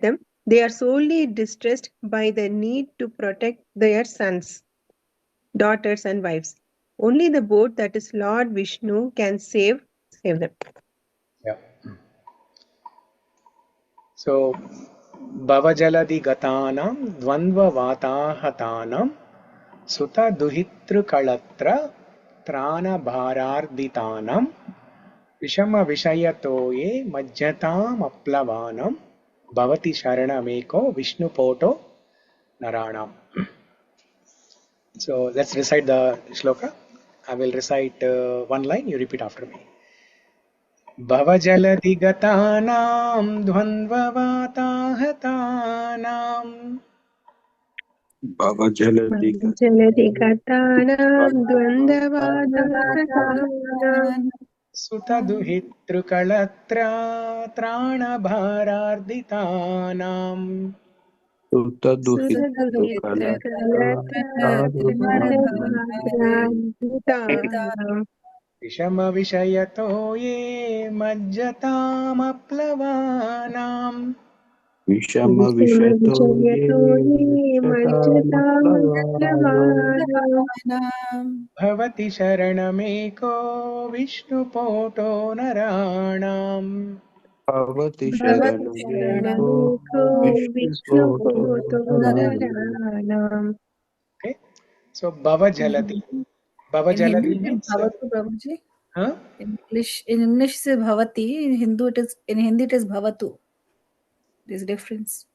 them, they are sorely distressed by the need to protect their sons, daughters, and wives. Only the boat, that is Lord Vishnu, can save them. Yeah. So, bhava-jaladhi-gatānām dvandva-vātāhatānām suta-duhitr kalatra-trān a-bhārārditānām vishama-vishayato-ye majjatām aplavānām bhavati śaran Vishnu-poto narānām. So let's recite the shloka. I will recite one line, you repeat after me. Bhava-jaladhi-gatānām dvandva-vātāhatānām Bhava-jaladhi-gatānām dvandva-vātāhatānām suta-duhitr kalatra-trān a-bhārārditānām suta-duhitr kalatra-trān vishama-vishayato-ye majjatām aplavānām vishama-vishayato-ye majjatām aplavānām bhavati śaran Vishnu-poto narānām bhavati bhavati śaran Vishnu-poto narānām. Okay, so bhava-jaladhi. Bhava-jaladhi In Hindi, means Bhavatu, Prabhuji. huh? In English, it is Bhavati. In Hindi it is Bhavatu. There's a difference.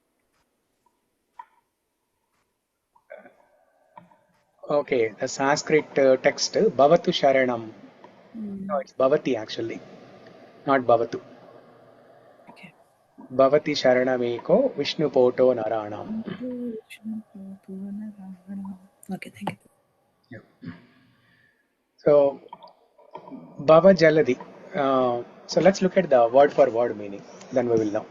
Okay, the Sanskrit text, bhavatu sharanam. No, it's bhavati actually, not bhavatu. Okay. Bhavati sharanameko Vishnu-poto narānām. Okay, thank you. Yeah. So, bhava-jaladhi. So let's look at the word for word meaning, then we will know.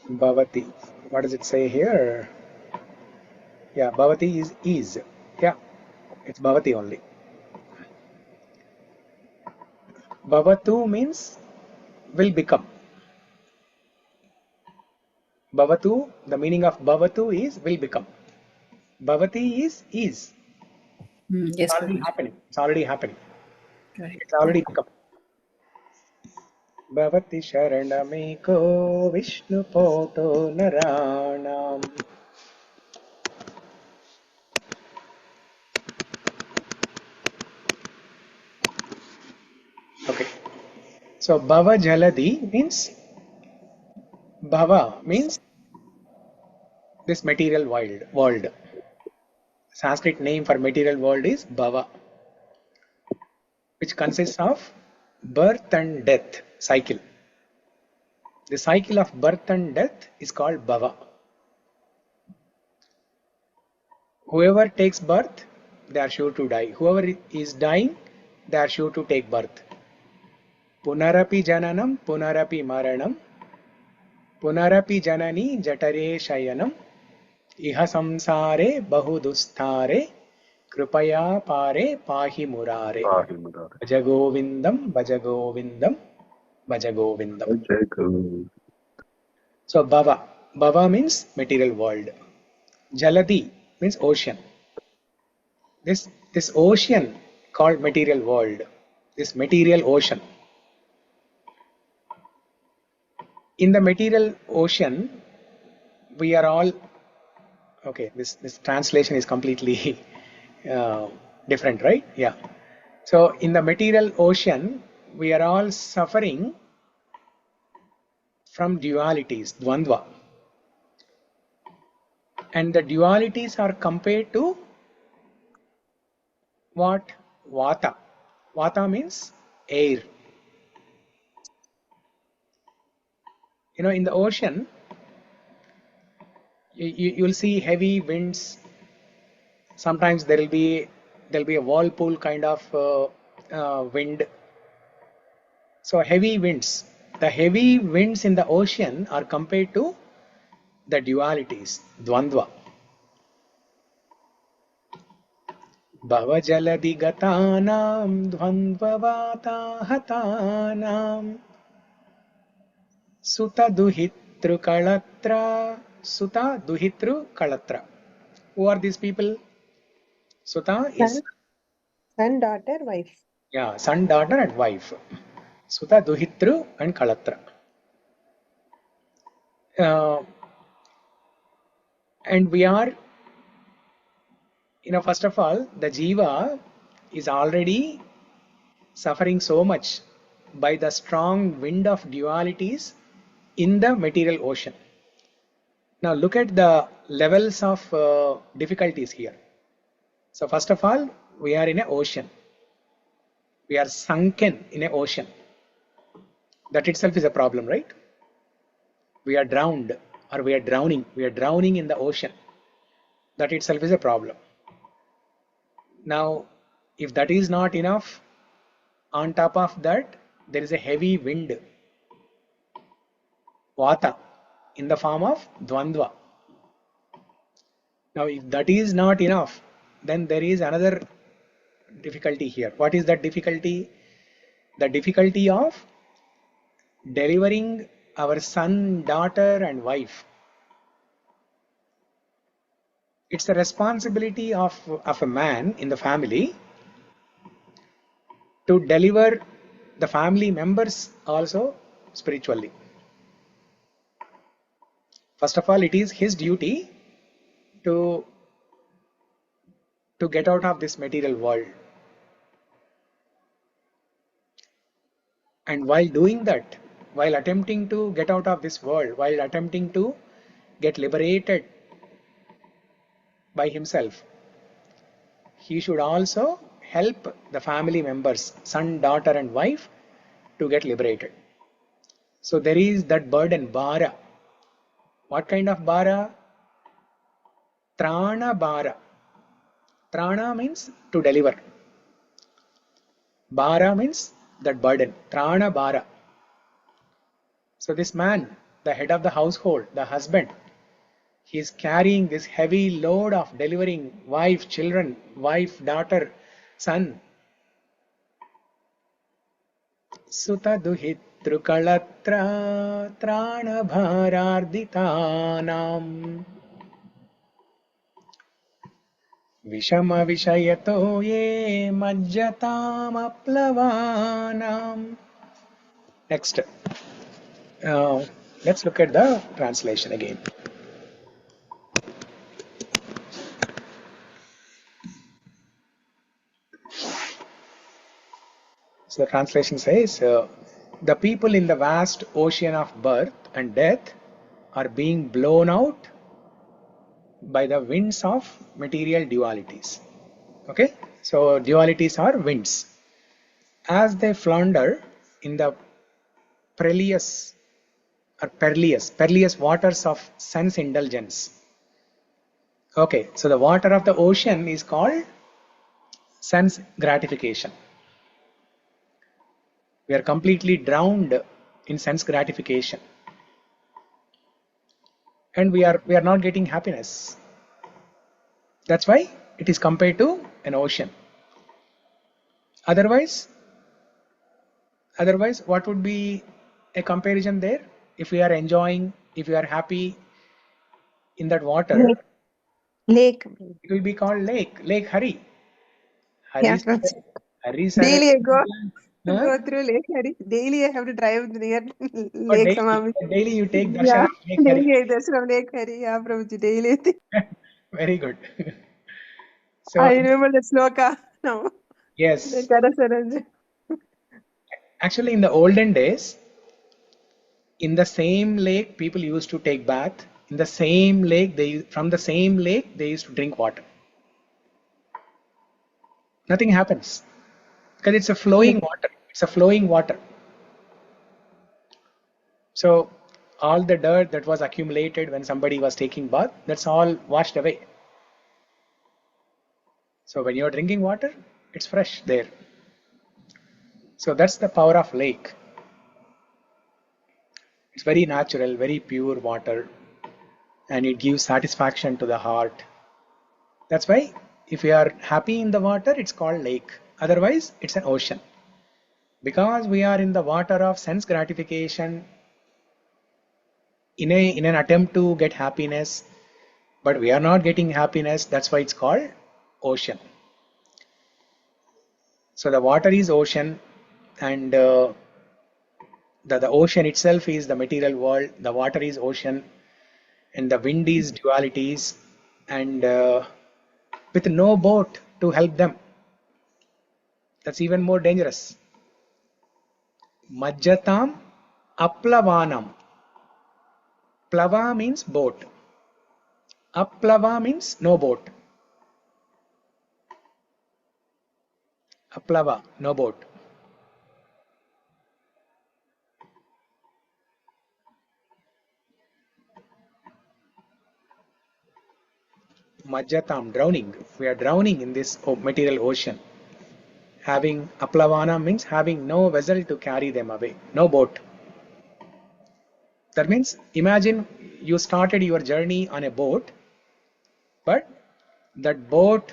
Bhavati. What does it say here? Yeah, bhavati is ease. Yeah, it's bhavati only. Bhavatu means will become. Bhavatu, the meaning of bhavatu is will become. Bhavati is. It's Yes, already Prabhuji. happening. It's already happening. Right. It's already become. Bhavati sharanameko Vishnu-poto narānām. Okay. So bhava-jaladhi means, bhava means this material world. Sanskrit name for material world is bhava, which consists of birth and death cycle. The cycle of birth and death is called bhava. Whoever takes birth, they are sure to die. Whoever is dying, they are sure to take birth. Punarapi jananam, punarapi maranam, punarapi janani jatare shayanam, iha samsare bahudusthare, kripaya pare pahi murare. Bhajagovindam, bhajagovindam, bhajagovindam. So bhava. Bhava means material world. Jaladi means ocean. This ocean called material world. This material ocean. In the material ocean, we are all okay. This translation is completely different, right? Yeah. So in the material ocean, we are all suffering from dualities, dvandva. And the dualities are compared to what? Vata. Vata means air. You know, in the ocean, you'll see heavy winds. Sometimes there'll be a whirlpool kind of wind. So heavy winds. The heavy winds in the ocean are compared to the dualities, dvandva. Bhava-jaladhi-gatānām, dvandva-vātāhatānām, suta-duhitr kalatra, suta-duhitr kalatra. Who are these people? Suta is Son, daughter, wife. yeah, son, daughter, and wife. Suta-duhitr and kalatra. And we are, first of all, the jiva is already suffering so much by the strong wind of dualities in the material ocean. Now look at the levels of difficulties here. So first of all, we are in an ocean. We are sunken in an ocean. That itself is a problem, right? We are drowned or we are drowning. We are drowning in the ocean. That itself is a problem. Now, if that is not enough, on top of that, there is a heavy wind, vata, in the form of dvandva. Now, if that is not enough, then there is another difficulty here. What is that difficulty? The difficulty of delivering our son, daughter, and wife. It's the responsibility of a man in the family to deliver the family members also spiritually. First of all, it is his duty to get out of this material world. And while doing that, while attempting to get out of this world, while attempting to get liberated by himself, he should also help the family members, son, daughter and wife, to get liberated. So there is that burden, bhara. What kind of bhara? Trāna bhara. Trāna means to deliver. Bhara means that burden. Trāna bhara. So this man, the head of the household, the husband, he is carrying this heavy load of delivering wife, children, wife, daughter, son. Suta-duhitr kalatra-trān a-bhārārditānām vishama-aya-toye majjatām aplavānām. Next, let's look at the translation again. So the translation says, the people in the vast ocean of birth and death are being blown out by the winds of material dualities. Okay, so dualities are winds. As they flounder in the perilous waters of sense indulgence. Okay, so the water of the ocean is called sense gratification. We are completely drowned in sense gratification, and we are not getting happiness. That's why it is compared to an ocean. Otherwise, what would be a comparison there? If we are enjoying, if we are happy in that water, Lake. it will be called lake. Lake Hari. Yeah, Hari daily I go through Lake Hari. Daily I have to drive near Lake Samami. Daily you take darshan Yeah, of Lake Hari. daily I darshan of Lake Hari. Yeah, Prabhuji, daily. Very good. So I remember the sloka now. yes. Actually, in the olden days, in the same lake, people used to take bath. In the same lake, from the same lake, they used to drink water. Nothing happens because it's a flowing water. It's a flowing water. So all the dirt that was accumulated when somebody was taking bath, that's all washed away. So when you're drinking water, it's fresh there. So that's the power of lake. It's very natural, very pure water, and it gives satisfaction to the heart. That's why if you are happy in the water, it's called lake. Otherwise, it's an ocean. Because we are in the water of sense gratification, in an attempt to get happiness, but we are not getting happiness, that's why it's called ocean. So the water is ocean, and the ocean itself is the material world, the water is ocean, and the wind is dualities, and with no boat to help them. That's even more dangerous. Majjatām aplavānām. Plava means boat. Aplava means no boat. Aplava, no boat. Majjatām, drowning. We are drowning in this material ocean. Having aplavānām means having no vessel to carry them away, no boat. That means imagine you started your journey on a boat, but that boat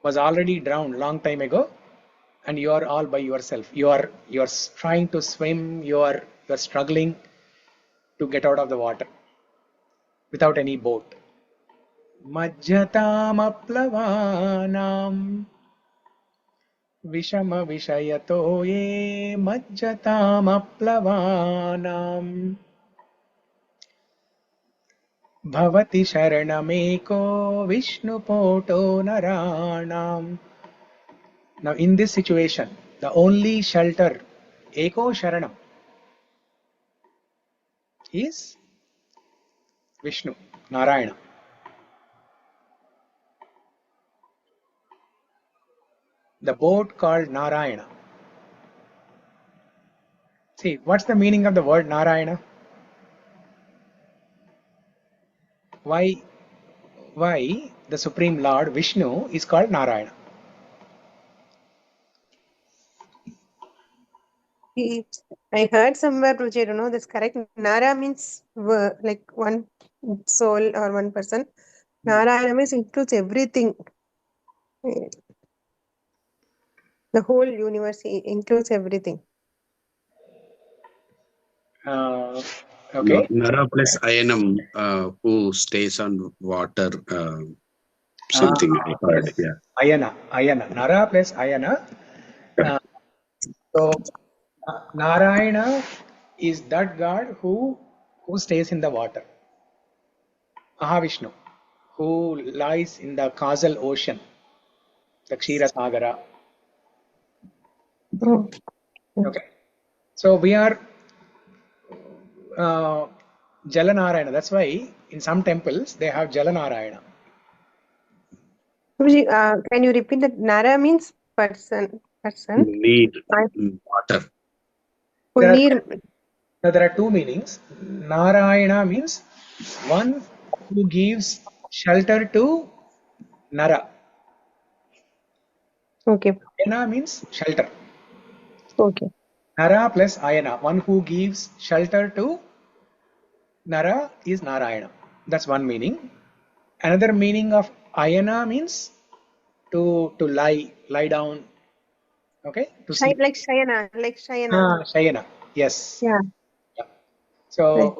was already drowned long time ago, and you are all by yourself. You are trying to swim. You are struggling to get out of the water without any boat. Majjatām aplavānām vishama-aya-toye majjatām aplavānām bhavati śaran Vishnu-poto narān. Now in this situation, the only shelter Eko Sharanam is Vishnu, Narayana. The boat called Narayana. See, what's the meaning of the word Narayana? Why the Supreme Lord Vishnu is called Narayana? I heard somewhere, Prabhuji, I don't know that's correct. Nara means like one soul or one person. Narayana means includes everything. The whole universe includes everything. Okay. Nara plus Ayanam, who stays on water, something I heard. Yeah. Ayana. Nara plus Ayana. So Narayana is that God who stays in the water. Mahavishnu, who lies in the causal ocean, the Kshira Sagara. Okay. So we are Jalanarayana. That's why in some temples they have Jalanarayana. Can you repeat that? Nara means person. Need water. There are two meanings. Narayana means one who gives shelter to Nara. Okay. Ayana means shelter. Okay. Nara plus Ayana. One who gives shelter to Nara is Narayana. That's one meaning. Another meaning of Ayana means to lie down. Okay? To sleep. Like Shayana. Shayana. Yes. Yeah. So Right.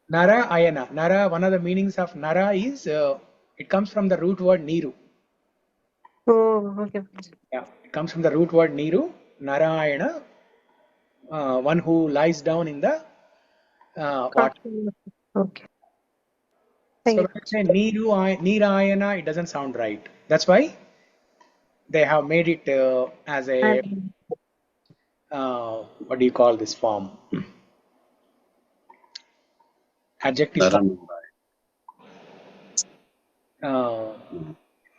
Nara Ayana. Nara, one of the meanings of Nara is it comes from the root word Niru. Oh, okay. Yeah, it comes from the root word Niru. Narayana, one who lies down in the water. Okay. Thank So you. when I say Nirayana, it doesn't sound right. That's why they have made it as a what do you call this form? Adjective form.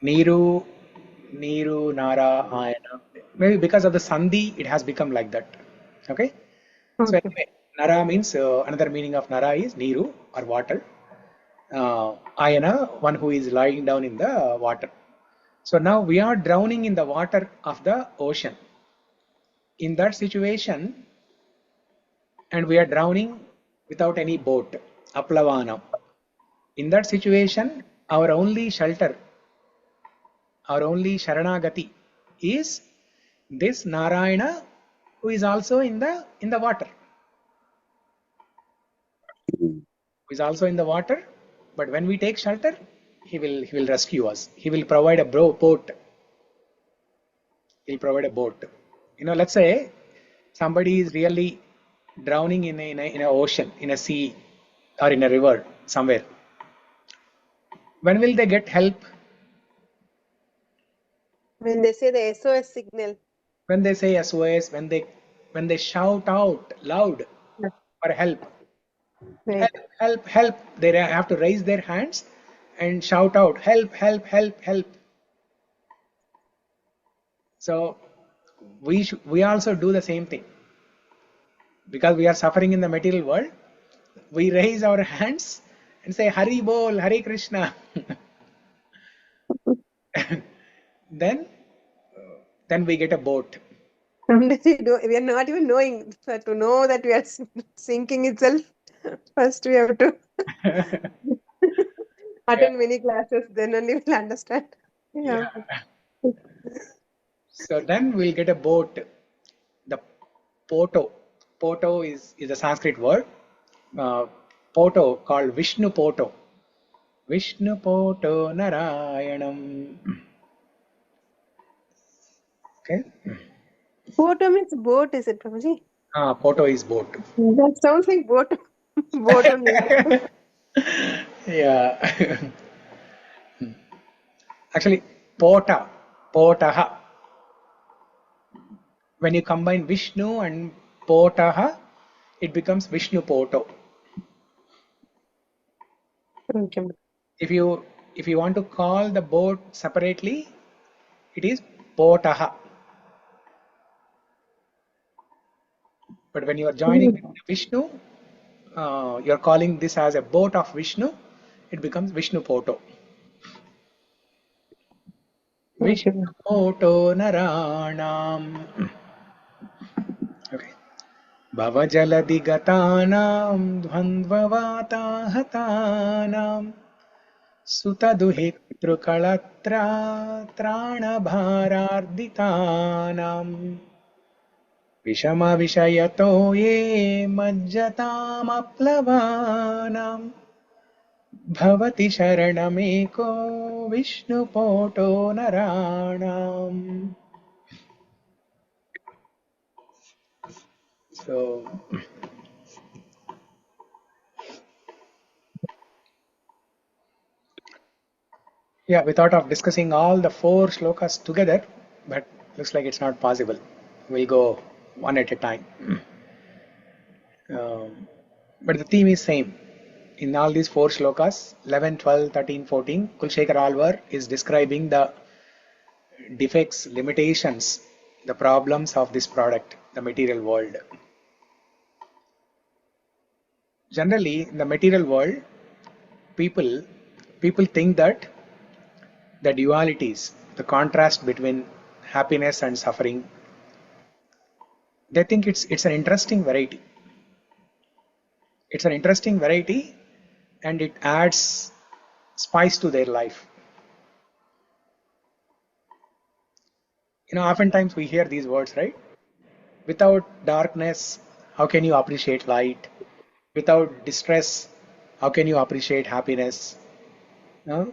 Niru, Nara, Ayana. Maybe because of the Sandhi, it has become like that. Okay? So anyway, Nara means another meaning of Nara is Niru or water. Ayana, one who is lying down in the water. So now we are drowning in the water of the ocean. In that situation, and we are drowning without any boat, aplavānām. In that situation, our only shelter, our only sharanagati is this Narayana, who is also in the water. Who is also in the water, but when we take shelter, he will rescue us. He will provide a boat. He'll provide a boat. Let's say somebody is really drowning in an ocean, in a sea, or in a river somewhere. When will they get help? When they say the SOS signal. When they say SOS, when they shout out loud for help. Right. Help. They have to raise their hands and shout out, help. So we also do the same thing. Because we are suffering in the material world, we raise our hands and say, Hari Bol, Hare Krishna. Then we get a boat. We are not even knowing. So to know that we are sinking itself, first we have to attend many classes, then only we'll understand. Yeah. So then we'll get a boat. The poto is a Sanskrit word. Poto called Vishnu poto. Vishnu poto Narayanam. Okay. Poto means boat, is it, Prabhuji? Poto is boat. That sounds like boat. Boat only. Yeah. Actually, potaha. When you combine Vishnu and potaha, it becomes Vishnu-poto. Okay. If you want to call the boat separately, it is potaha. But when you are joining Vishnu, you are calling this as a boat of Vishnu, it becomes Vishnu-poto. Vishnu-poto narānām. Okay. Bhava-jaladhi-gatānām, dvandva-vātāhatānām, suta-duhitr kalatra-trān a-bhārārditānām, aya-toye majjatām aplavānām, bhavati śaran Vishnu-poto narānām. So, yeah, we thought of discussing all the 4 shlokas together, but looks like it's not possible. We'll go one at a time. But the theme is same. In all these 4 shlokas, 11, 12, 13, 14, Kulshekar Alvar is describing the defects, limitations, the problems of this product, the material world. Generally, in the material world, people think that the dualities, the contrast between happiness and suffering, they think it's an interesting variety. It's an interesting variety, and it adds spice to their life. You know, oftentimes we hear these words, right? Without darkness, how can you appreciate light? Without distress, how can you appreciate happiness? No?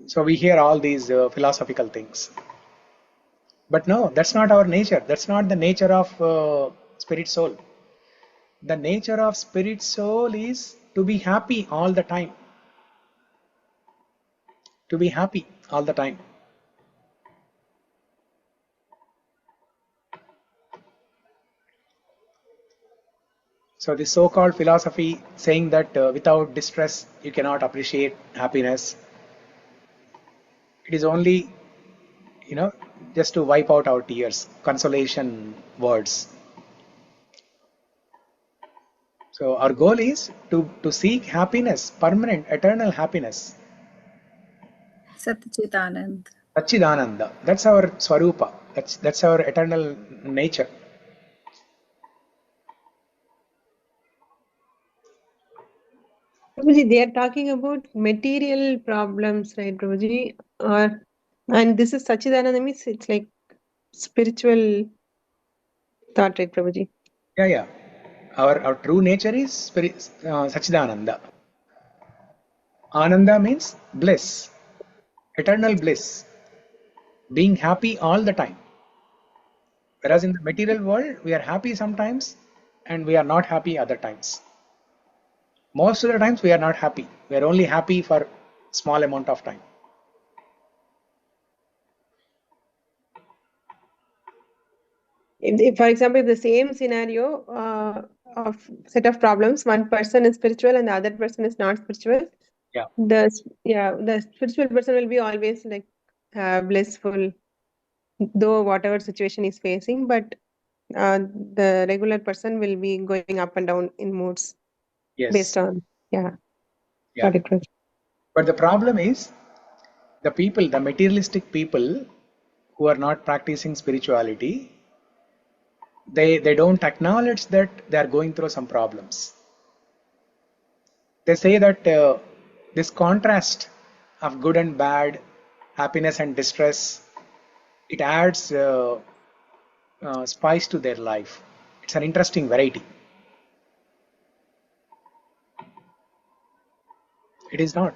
So we hear all these philosophical things. But no, that's not our nature. That's not the nature of spirit soul. The nature of spirit soul is to be happy all the time. To be happy all the time. So this so-called philosophy saying that without distress you cannot appreciate happiness, it is only, you know, just to wipe out our tears, consolation words. So our goal is to seek happiness, permanent, eternal happiness. Satchitanand. Satchidananda. That's our swarupa. That's our eternal nature. Prabhuji, they are talking about material problems, right, Prabhuji? And this is Satchidananda, means it's like spiritual thought, right, Prabhuji? Yeah. Our true nature is Satchidananda. Ananda means bliss, eternal bliss, being happy all the time. Whereas in the material world, we are happy sometimes and we are not happy other times. Most of the times we are not happy. We are only happy for small amount of time. If, for example, if the same scenario of set of problems, one person is spiritual and the other person is not spiritual, the spiritual person will be always like blissful, though whatever situation is facing, but the regular person will be going up and down in moods based on But the problem is the materialistic people who are not practicing spirituality, they don't acknowledge that they are going through some problems. They say that this contrast of good and bad, happiness and distress, it adds spice to their life. It's an interesting variety. It is not.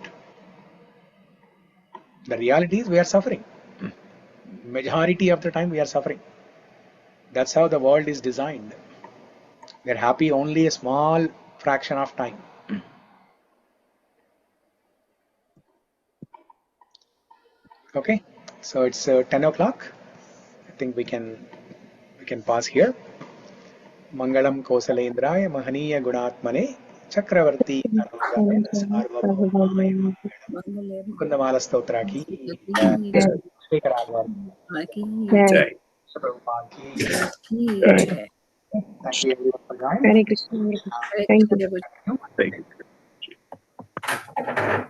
The reality is we are suffering. Majority of the time we are suffering. That's how the world is designed. We are happy only a small fraction of time. Okay, so it's 10 o'clock. I think we can pause here. Mangalam Kosalendraya Mahaniya Gunatmane Chakravarti Tanujaya Sarvabhaumaya Mangalam. Mukunda-Mālā-Stotra ki Jai. Prabhupada ki. Jai. Thank you everyone for joining. Hare Krishna. Thank you. Thank you.